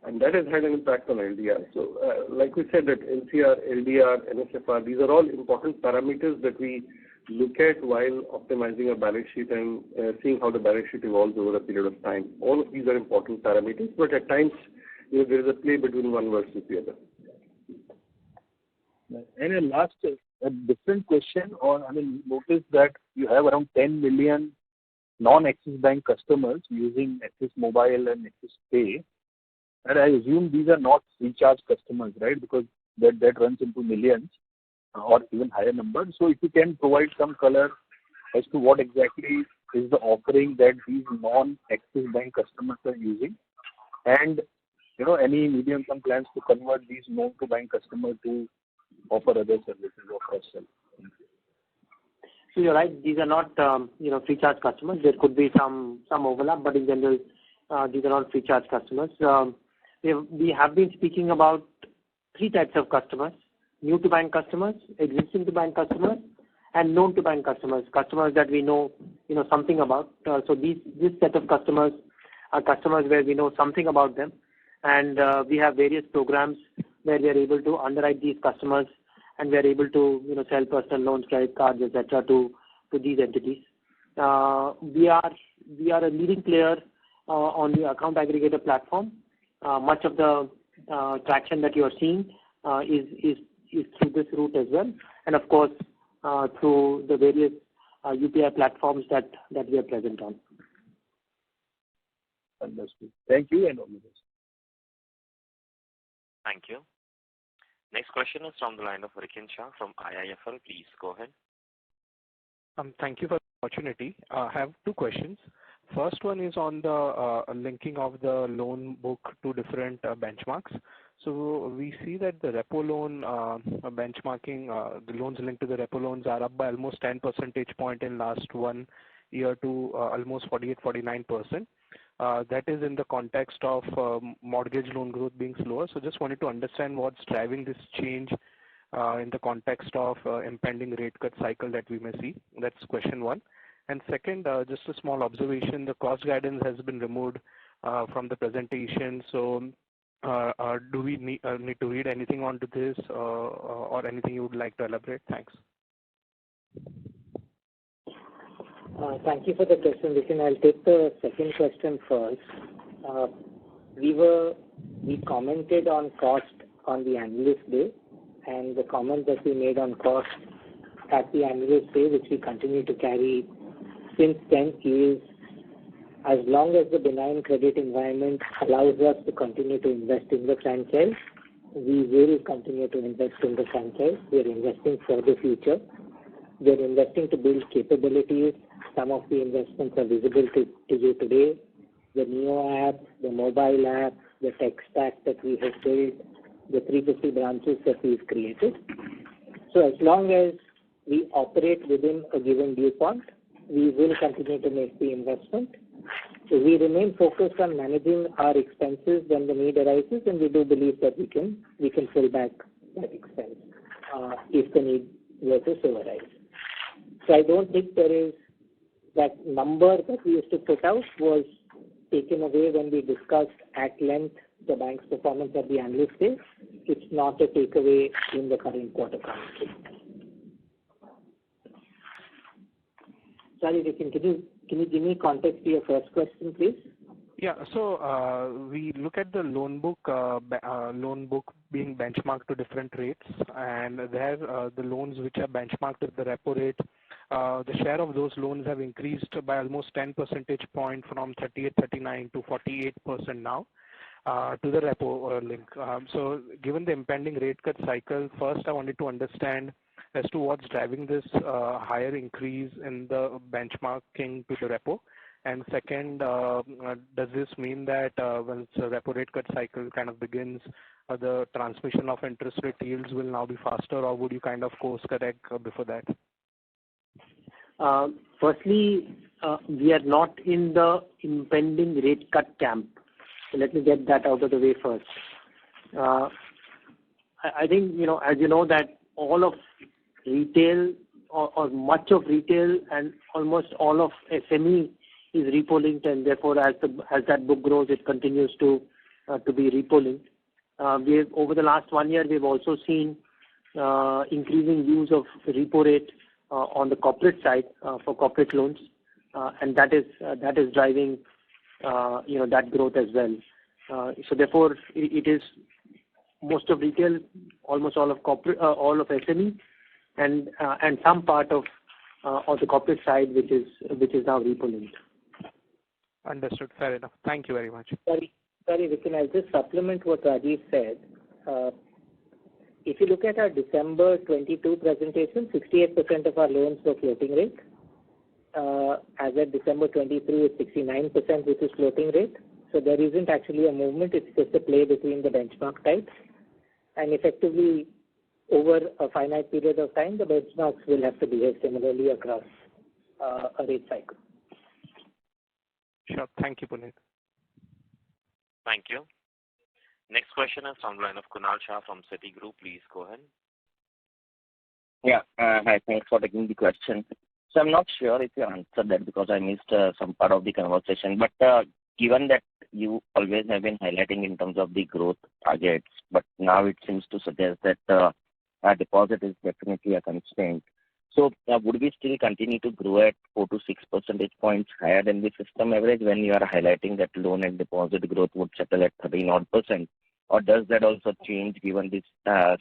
And that has had an impact on LDR. So, like we said, that LCR, LDR, NSFR, these are all important parameters that we look at while optimizing our balance sheet and seeing how the balance sheet evolves over a period of time. All of these are important parameters, but at times, there is a play between one versus the other. And a last, a different question notice that you have around 10 million non-Axis Bank customers using Axis Mobile and Axis Pay. And I assume these are not recharge customers, right? Because that runs into millions or even higher numbers. So if you can provide some color as to what exactly is the offering that these non-Axis Bank customers are using, and any medium-term plans to convert these known-to-bank customers to offer other services or cross-sell. So you're right. These are not free charge customers. There could be some overlap, but in general, these are not free charge customers. We have been speaking about three types of customers: new to bank customers, existing to bank customers, and known to bank customers, customers that we know something about. So this set of customers are customers where we know something about them, and we have various programs where we are able to underwrite these customers, and we are able to sell personal loans, credit cards, etc. to these entities. We are a leading player on the account aggregator platform. Much of the traction that you are seeing is through this route as well, and of course through the various UPI platforms that we are present on. Understood. Thank you and all the best. Thank you. Next question is from the line of Rikin Shah from IIFL. Please go ahead. Thank you for the opportunity. I have two questions. First one is on the linking of the loan book to different benchmarks. So we see that the repo loan benchmarking, the loans linked to the repo loans are up by almost 10 percentage point in last 1 year to almost 48-49%. That is in the context of mortgage loan growth being slower. So just wanted to understand what's driving this change in the context of impending rate cut cycle that we may see. That's question one. And second, just a small observation, the cost guidance has been removed from the presentation. So do we need to read anything onto this or anything you would like to elaborate? Thanks. Thank you for the question, Rikin. I'll take the second question first. We commented on cost on the analyst day, and the comment that we made on cost at the analyst day, which we continue to carry since then is, as long as the benign credit environment allows us to continue to invest in the franchise, we will continue to invest in the franchise. We are investing for the future. We are investing to build capabilities. Some of the investments are visible to you today. The Neo app, the mobile app, the tech stack that we have built, the 350 branches that we've created. So as long as we operate within a given viewpoint, we will continue to make the investment. So we remain focused on managing our expenses when the need arises, and we do believe that we can pull back that expense if the need were to so arise. So I don't think there is that number that we used to put out was taken away when we discussed at length the bank's performance at the analyst day. It's not a takeaway in the current quarter commentary. Sorry, Rikin, can you give me context to your first question, please? Yeah. So we look at the loan book being benchmarked to different rates, and there the loans which are benchmarked at the repo rate, the share of those loans have increased by almost 10 percentage point from 38-39 to 48% now to the repo link. So given the impending rate cut cycle, first I wanted to understand as to what's driving this higher increase in the benchmarking to the repo. And second, does this mean that once the repo rate cut cycle kind of begins, the transmission of interest rate yields will now be faster, or would you kind of course correct before that? Firstly, we are not in the impending rate cut camp. So let me get that out of the way first. I think, as you know, that all of retail or much of retail and almost all of SME is repo linked, and therefore as that book grows, it continues to be repo linked. Over the last 1 year, we've also seen increasing use of repo rate on the corporate side for corporate loans, and that is driving that growth as well. So therefore, it is most of retail, almost all of corporate, all of SME, and some part of the corporate side, which is now repo linked. Understood. Fair enough. Thank you very much. Sorry, Rikin, I'll just supplement what Rajiv said. If you look at our December 22 presentation, 68% of our loans were floating rate. As at December 23, it's 69%, which is floating rate. So there isn't actually a movement. It's just a play between the benchmark types. And effectively, over a finite period of time, the benchmarks will have to behave similarly across a rate cycle. Sure. Thank you, Puneet. Thank you. Next question is from the line of Kunal Shah from Citigroup. Please go ahead. Yeah. Hi. Thanks for taking the question. So I'm not sure if you answered that because I missed some part of the conversation. But given that you always have been highlighting in terms of the growth targets, but now it seems to suggest that deposit is definitely a constraint. So would we still continue to grow at 4 to 6 percentage points higher than the system average when you are highlighting that loan and deposit growth would settle at 13%? Or does that also change given this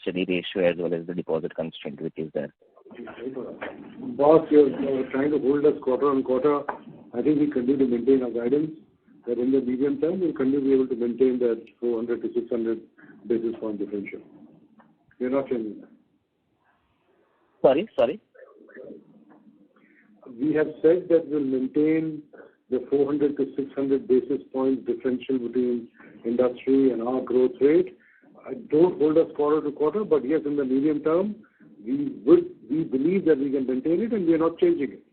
steady ratio as well as the deposit constraint which is there? Boss, you're trying to hold us quarter on quarter. I think we continue to maintain our guidance that in the medium term we'll continue to be able to maintain that 400 to 600 basis point differential. We're not changing that. Sorry? We have said that we'll maintain the 400 to 600 basis point differential between industry and our growth rate. Don't hold us quarter to quarter, but yes, in the medium term, we believe that we can maintain it, and we are not changing it.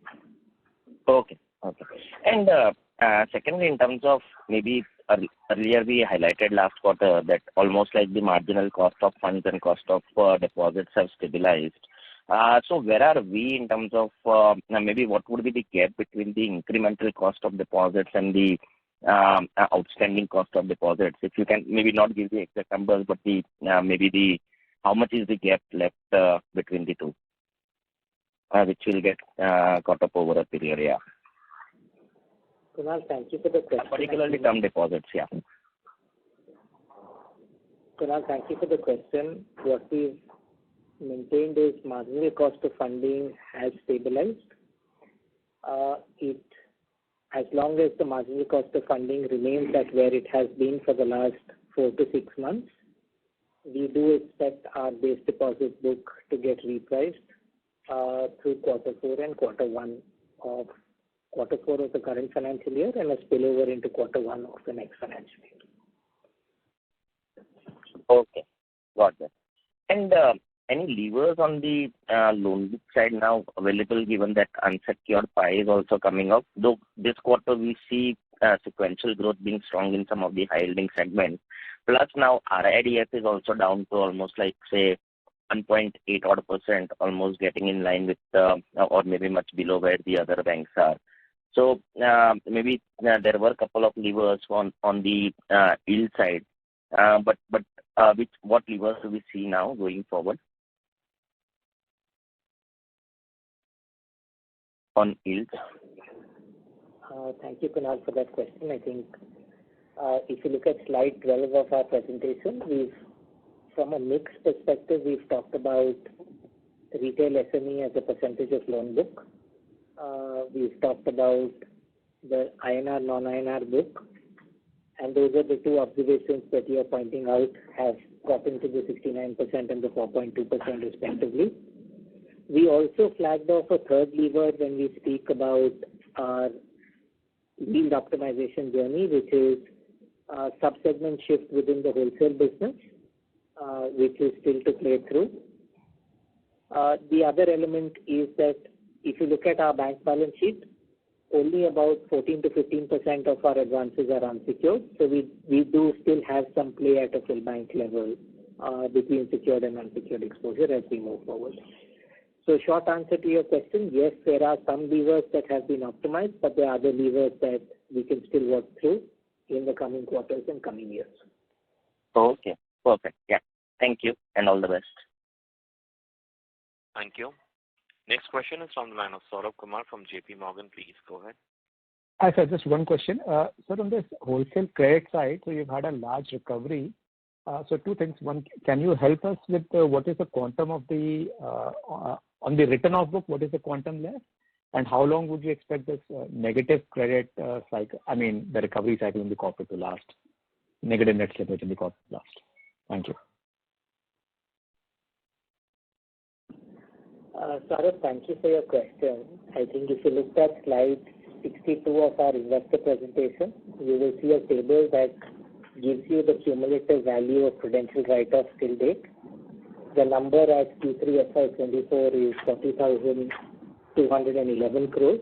Okay. And secondly, in terms of maybe earlier we highlighted last quarter that almost like the marginal cost of funds and cost of deposits have stabilized. So where are we in terms of maybe what would be the gap between the incremental cost of deposits and the outstanding cost of deposits? If you can maybe not give the exact numbers, but how much is the gap left between the two, which will get caught up over a period, yeah. Kunal, thank you for the question. Particularly term deposits, yeah. Kunal, thank you for the question. What we've maintained is marginal cost of funding has stabilized. As long as the marginal cost of funding remains at where it has been for the last 4 to 6 months, we do expect our base deposit book to get repriced through quarter 4 and quarter 1 of the current financial year and a spillover into quarter 1 of the next financial year. Okay, got that. And any levers on the loan book side now available, given that unsecured pie is also coming up? Though this quarter we see sequential growth being strong in some of the high-yielding segments. Plus now RIDF is also down to almost like, say, 1.8 odd %, almost getting in line with or maybe much below where the other banks are. So maybe there were a couple of levers on the yield side, but what levers do we see now going forward on yields? Thank you, Kunal, for that question. I think if you look at slide 12 of our presentation, from a mix perspective, we've talked about retail SME as a percentage of loan book. We've talked about the INR, non-INR book, and those are the two observations that you are pointing out have gotten to the 69% and the 4.2% respectively. We also flagged off a third lever when we speak about our yield optimization journey, which is sub-segment shift within the wholesale business, which is still to play through. The other element is that if you look at our bank balance sheet, only about 14 to 15% of our advances are unsecured. So we do still have some play at a full bank level between secured and unsecured exposure as we move forward. So short answer to your question, yes, there are some levers that have been optimized, but there are other levers that we can still work through in the coming quarters and coming years. Okay, perfect. Yeah, thank you and all the best. Thank you. Next question is from the line of Saurabh Kumar from JP Morgan. Please go ahead. Hi, sir. Just one question. So on this wholesale credit side, so you've had a large recovery. So two things. One, can you help us with what is the quantum of the on the written off book? What is the quantum left? And how long would you expect this negative credit cycle? I mean, the recovery cycle in the corporate to last, negative net slippage in the corporate to last. Thank you. Saurabh, thank you for your question. I think if you look at slide 62 of our investor presentation, you will see a table that gives you the cumulative value of prudential write-off till date. The number at Q3 FY24 is 40,211 crores.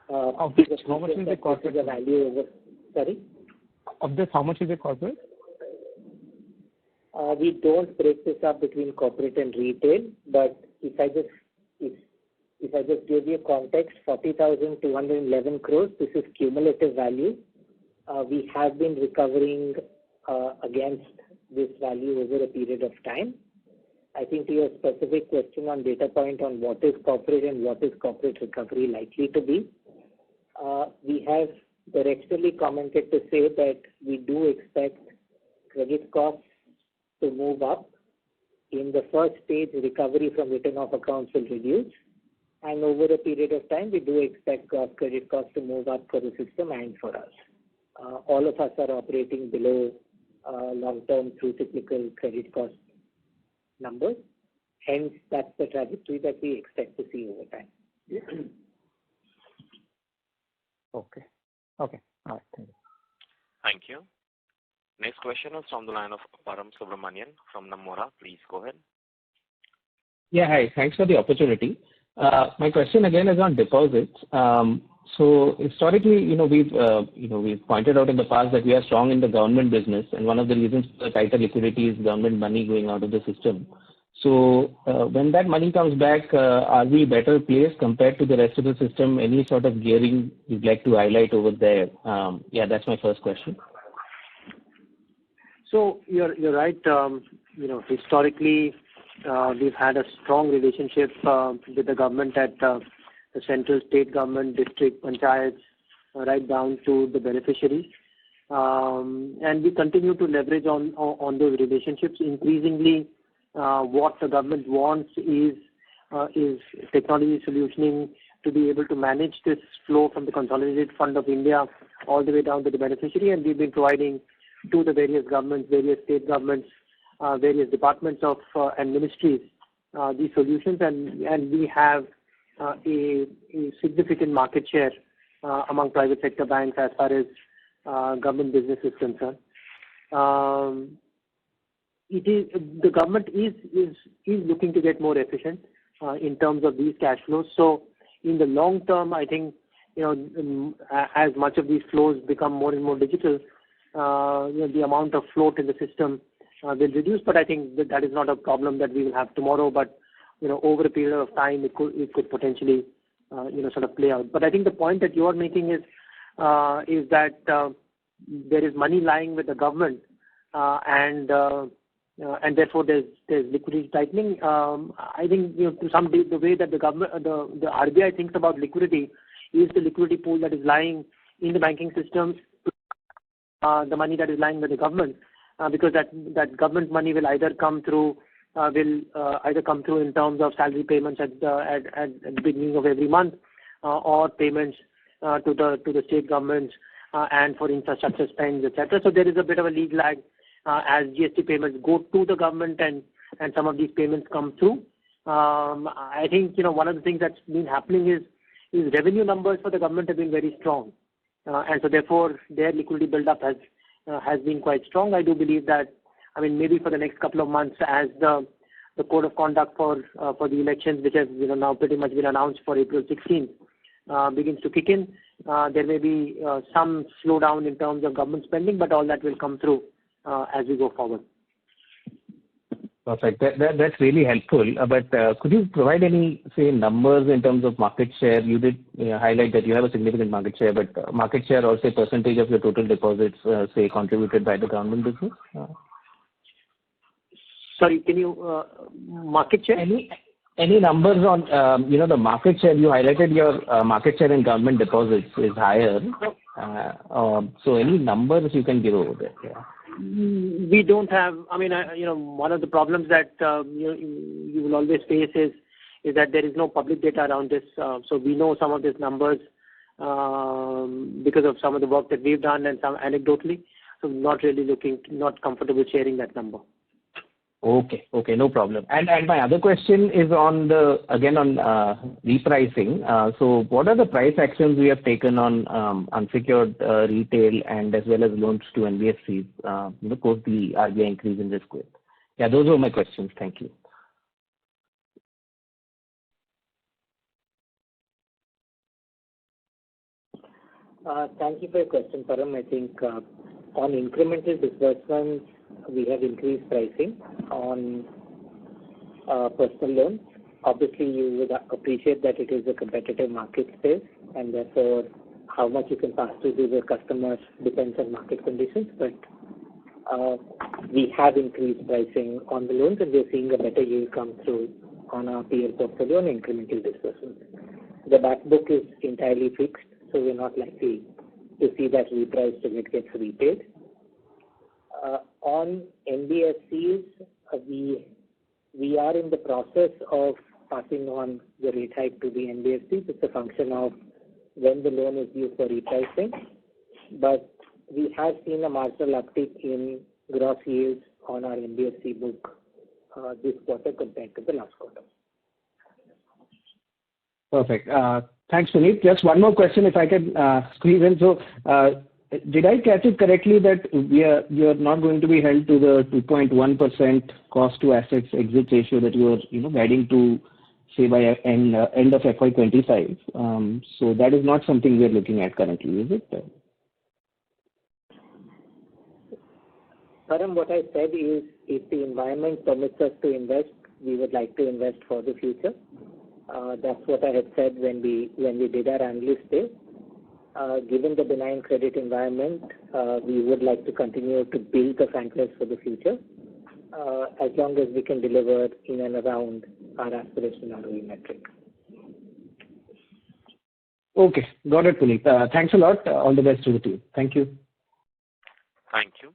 Of this, how much is the corporate? The value over, sorry? Of this, how much is the corporate? We don't break this up between corporate and retail, but if I just give you context, 40,211 crores, this is cumulative value. We have been recovering against this value over a period of time. I think to your specific question on data point on what is corporate and what is corporate recovery likely to be, we have directionally commented to say that we do expect credit costs to move up. In the first stage, recovery from written off accounts will reduce. And over a period of time, we do expect credit costs to move up for the system and for us. All of us are operating below long-term through cyclical credit cost numbers. Hence, that's the trajectory that we expect to see over time. Okay. Okay. All right. Thank you. Thank you. Next question is from the line of Param Subramanian from Nomura. Please go ahead. Yeah, hi. Thanks for the opportunity. My question again is on deposits. So historically, we've pointed out in the past that we are strong in the government business, and one of the reasons for the tighter liquidity is government money going out of the system. So when that money comes back, are we better placed compared to the rest of the system? Any sort of gearing you'd like to highlight over there? Yeah, that's my first question. So you're right. Historically, we've had a strong relationship with the government at the central, state government, district, panchayats, right down to the beneficiaries. And we continue to leverage on those relationships. Increasingly, what the government wants is technology solutioning to be able to manage this flow from the consolidated fund of India all the way down to the beneficiary, and we've been providing to the various governments, various state governments, various departments of and ministries these solutions, and we have a significant market share among private sector banks as far as government business is concerned. The government is looking to get more efficient in terms of these cash flows. So in the long term, I think as much of these flows become more and more digital, the amount of float in the system will reduce. But I think that is not a problem that we will have tomorrow. But over a period of time, it could potentially sort of play out. But I think the point that you are making is that there is money lying with the government, and therefore there's liquidity tightening. I think to some degree, the way that the RBI thinks about liquidity is the liquidity pool that is lying in the banking system, the money that is lying with the government, because that government money will either come through in terms of salary payments at the beginning of every month, or payments to the state governments and for infrastructure spends, etc. So there is a bit of a lead lag as GST payments go to the government and some of these payments come through. I think one of the things that's been happening is revenue numbers for the government have been very strong, and so therefore their liquidity build-up has been quite strong. I do believe that, maybe for the next couple of months, as the code of conduct for the elections, which has now pretty much been announced for April 16th, begins to kick in, there may be some slowdown in terms of government spending, but all that will come through as we go forward. Perfect. That's really helpful. But could you provide any, say, numbers in terms of market share? You did highlight that you have a significant market share, but market share or, say, percentage of your total deposits, say, contributed by the government business? Sorry, can you market share? Any numbers on the market share? You highlighted your market share in government deposits is higher. So any numbers you can give over there? Yeah. We don't have. One of the problems that you will always face is that there is no public data around this. So we know some of these numbers because of some of the work that we've done and some anecdotally. So not comfortable sharing that number. Okay, no problem. And my other question is on repricing. So what are the price actions we have taken on unsecured retail and as well as loans to NBFCs, post the RBI increase in risk weight? Yeah, those were my questions. Thank you. Thank you for your question, Param. I think on incremental disbursements, we have increased pricing on personal loans. Obviously, you would appreciate that it is a competitive market space, and therefore how much you can pass through to the customers depends on market conditions. But we have increased pricing on the loans, and we're seeing a better yield come through on our PL portfolio and incremental disbursements. The back book is entirely fixed, so we're not likely to see that repriced when it gets repaid. On NBFCs, we are in the process of passing on the rate hike to the NBFCs. It's a function of when the loan is due for repricing. But we have seen a marginal uptick in gross yields on our NBFC book this quarter compared to the last quarter. Perfect. Thanks, Puneet. Just one more question, if I can squeeze in. So, did I catch it correctly that you are not going to be held to the 2.1% cost to assets exit ratio that you are guiding to, say, by end of FY25? So that is not something we are looking at currently, is it? Param, what I said is, if the environment permits us to invest, we would like to invest for the future. That's what I had said when we did our analyst day. Given the benign credit environment, we would like to continue to build the franchise for the future, as long as we can deliver in and around our aspirational ROE metric. Okay, got it, Puneet. Thanks a lot. All the best to the team. Thank you. Thank you.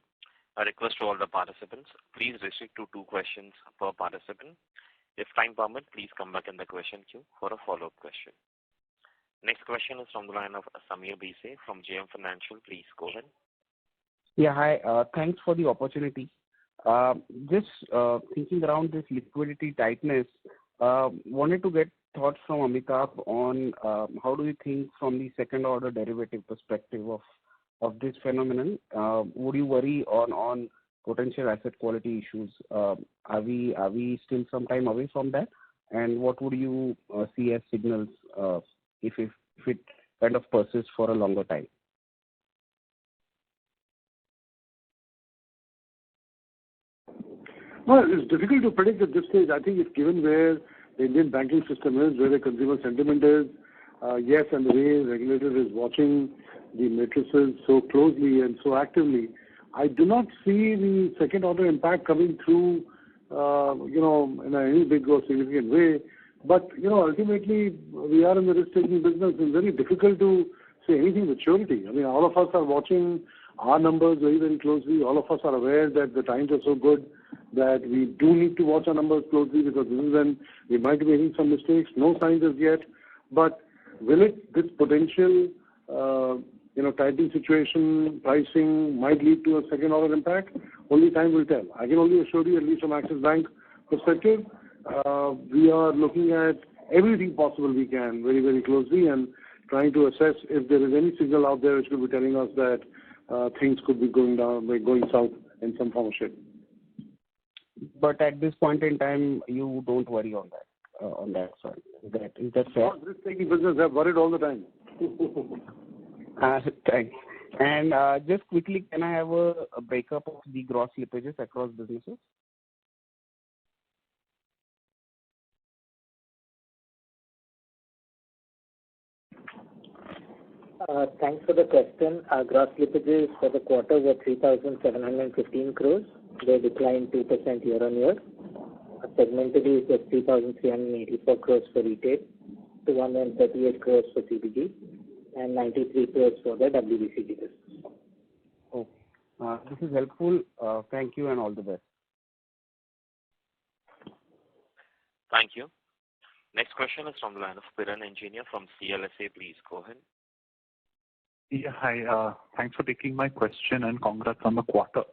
A request to all the participants, please restrict to 2 questions per participant. If time permits, please come back in the question queue for a follow-up question. Next question is from the line of Samir Bhise from JM Financial. Please go ahead. Yeah, hi. Thanks for the opportunity. Just thinking around this liquidity tightness, wanted to get thoughts from Amitabh on how do you think from the second order derivative perspective of this phenomenon? Would you worry on potential asset quality issues? Are we still some time away from that? And what would you see as signals if it kind of persists for a longer time? Well, it's difficult to predict at this stage. I think if given where the Indian banking system is, where the consumer sentiment is, yes, and the way the regulator is watching the matrices so closely and so actively, I do not see the second order impact coming through, in any big or significant way. But, ultimately, we are in the risk-taking business. It's very difficult to say anything with surety. I mean, all of us are watching our numbers very, very closely. All of us are aware that the times are so good that we do need to watch our numbers closely because this is when we might be making some mistakes. No signs as yet. But will this potential, tightening situation, pricing might lead to a second order impact? Only time will tell. I can only assure you, at least from Axis Bank perspective, we are looking at everything possible we can very, very closely and trying to assess if there is any signal out there which could be telling us that things could be going south in some form or shape. But at this point in time, you don't worry on that front. Is that fair? Risk-taking business, they're worried all the time. Thanks. And just quickly, can I have a breakup of the gross slippages across businesses? Thanks for the question. Our gross slippages for the quarter were 3,715 crores. They declined 2% year-on-year. Segmentally, it was 3,384 crores for retail, 238 crores for CBG, and 93 crores for the WBCG business. Oh, this is helpful. Thank you and all the best. Thank you. Next question is from the line of Piran Engineer from CLSA. Please go ahead. Yeah, hi. Thanks for taking my question and congrats on the quarter.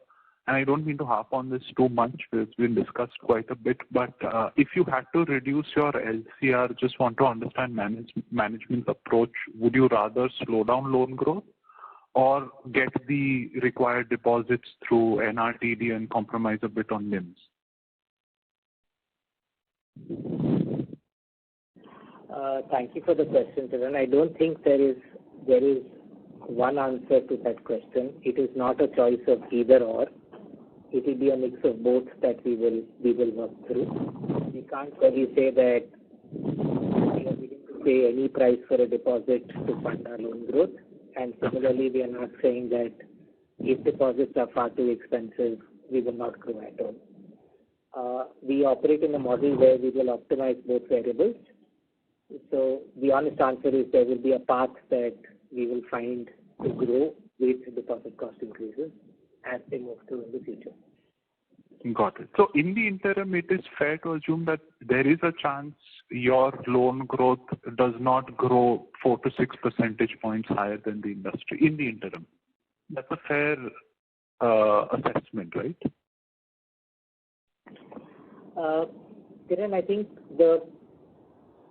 And I don't mean to harp on this too much because it's been discussed quite a bit, but if you had to reduce your LCR, just want to understand management's approach. Would you rather slow down loan growth or get the required deposits through NRTD and compromise a bit on NIMs? Thank you for the question, Piran. I don't think there is one answer to that question. It is not a choice of either or. It will be a mix of both that we will work through. We can't really say that we are willing to pay any price for a deposit to fund our loan growth. And similarly, we are not saying that if deposits are far too expensive, we will not grow at all. We operate in a model where we will optimize both variables. So the honest answer is there will be a path that we will find to grow with deposit cost increases as they move through in the future. Got it. So in the interim, it is fair to assume that there is a chance your loan growth does not grow 4 to 6 percentage points higher than the industry in the interim. That's a fair assessment, right? Kiran, I think the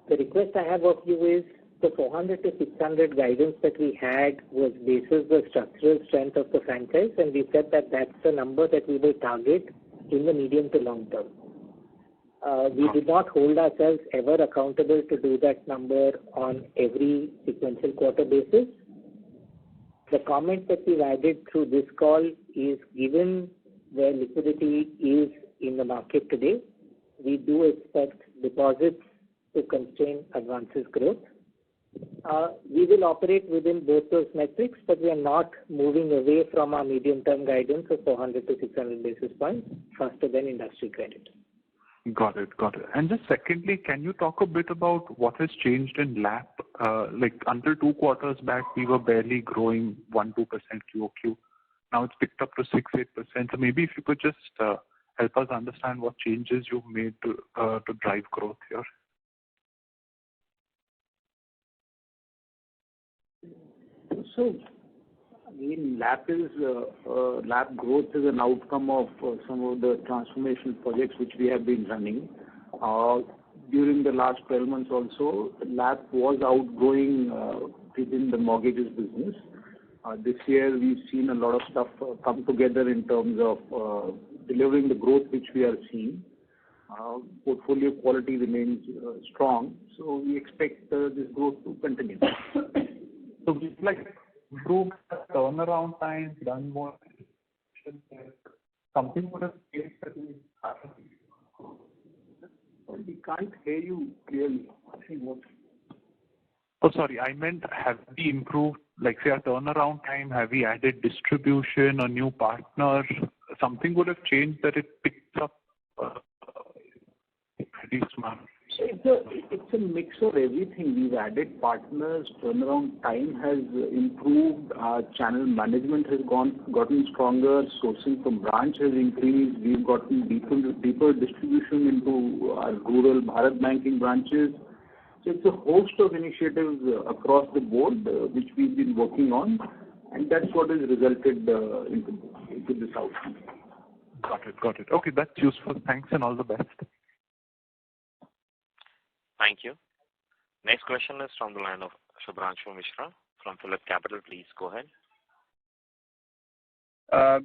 request I have of you is the 400 to 600 guidance that we had was basis the structural strength of the franchise, and we said that that's the number that we will target in the medium to long term. We did not hold ourselves ever accountable to do that number on every sequential quarter basis. The comment that we've added through this call is given where liquidity is in the market today, we do expect deposits to constrain advances growth. We will operate within both those metrics, but we are not moving away from our medium-term guidance of 400 to 600 basis points faster than industry credit. Got it. And just secondly, can you talk a bit about what has changed in LAP? Like until 2 quarters back, we were barely growing 1-2% QOQ. Now it's picked up to 6-8%. So maybe if you could just help us understand what changes you've made to drive growth here. So, again, LAP growth is an outcome of some of the transformation projects which we have been running. During the last 12 months also, LAP was outgrowing within the mortgages business. This year, we've seen a lot of stuff come together in terms of delivering the growth which we are seeing. Portfolio quality remains strong, so we expect this growth to continue. So it's like improved turnaround time, done more, something would have changed that we haven't. We can't hear you clearly. Oh, sorry. I meant, have we improved, like, say, our turnaround time? Have we added distribution or new partners? Something would have changed that it picked up pretty smart. It's a mix of everything. We've added partners, turnaround time has improved, our channel management has gotten stronger, sourcing from branch has increased, we've gotten deeper distribution into our rural Bharat banking branches. So it's a host of initiatives across the board which we've been working on, and that's what has resulted into this outcome. Got it. Okay, that's useful. Thanks and all the best. Thank you. Next question is from the line of Shubhranshu Mishra from PhillipCapital. Please go ahead.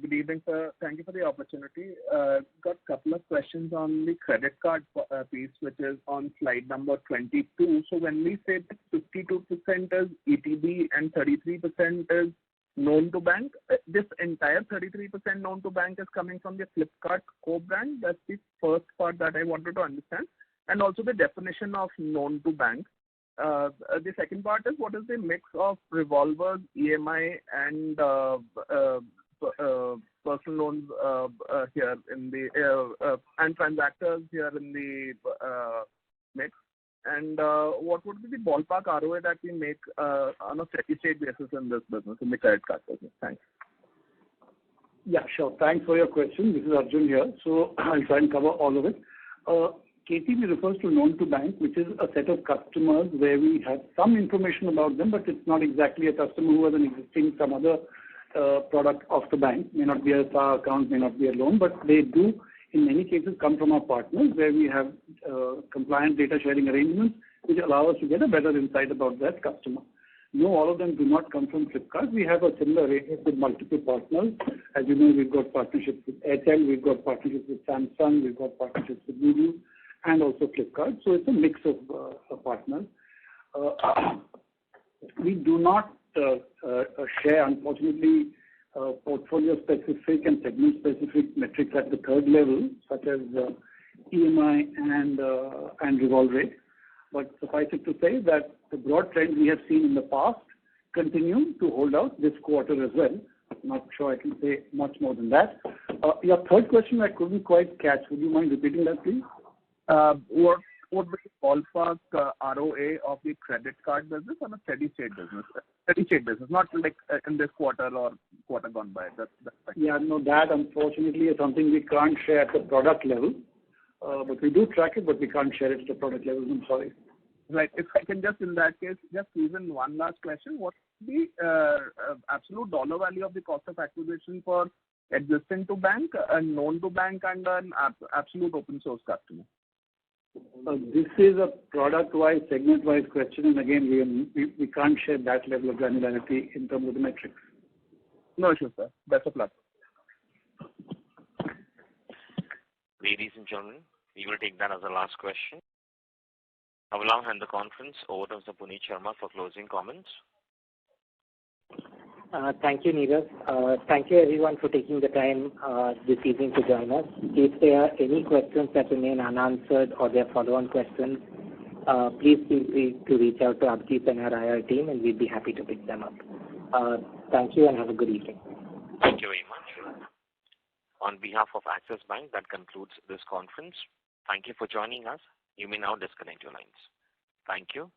Good evening, sir. Thank you for the opportunity. Got a couple of questions on the credit card piece, which is on slide number 22. So when we say that 52% is ETB and 33% is known to bank, this entire 33% known to bank is coming from the Flipkart co-brand. That's the first part that I wanted to understand. And also the definition of known to bank. The second part is, what is the mix of revolvers, EMI, and personal loans here in the and transactors here in the mix? And what would be the ballpark ROA that we make on a steady-state basis in this business, in the credit card business? Thanks. Yeah, sure. Thanks for your question. This is Arjun here. So I'll try and cover all of it. KTB refers to known to bank, which is a set of customers where we have some information about them, but it's not exactly a customer who has an existing some other product of the bank. May not be a SAR account, may not be a loan, but they do in many cases come from our partners where we have compliant data sharing arrangements which allow us to get a better insight about that customer. No, all of them do not come from Flipkart. We have a similar arrangement with multiple partners. As you know, we've got partnerships with Airtel, we've got partnerships with Samsung, we've got partnerships with Google, and also Flipkart. So it's a mix of partners. We do not share, unfortunately, portfolio-specific and segment-specific metrics at the third level, such as EMI and revolve rate. But suffice it to say that the broad trends we have seen in the past continue to hold out this quarter as well. I'm not sure I can say much more than that. Your third question I couldn't quite catch. Would you mind repeating that, please? What would be the ballpark ROA of the credit card business on a steady-state business? Steady-state business, not like in this quarter or quarter gone by. That's yeah, no, that unfortunately is something we can't share at the product level. But we do track it, but we can't share it at the product level. I'm sorry. Right. If I can just, in that case, just even one last question. What is the absolute dollar value of the cost of acquisition for existing to bank, a known to bank, and an absolute open source customer? This is a product-wise, segment-wise question, and again, we can't share that level of granularity in terms of the metrics. No issue, sir. Best of luck. Ladies and gentlemen, we will take that as the last question. I will now hand the conference over to Mr. Puneet Sharma for closing comments. Thank you, Neerav. Thank you, everyone, for taking the time this evening to join us. If there are any questions that remain unanswered or there are follow-on questions, please feel free to reach out to Abdeep and our IR team, and we'd be happy to pick them up. Thank you and have a good evening. Thank you very much. On behalf of Axis Bank, that concludes this conference. Thank you for joining us. You may now disconnect your lines. Thank you.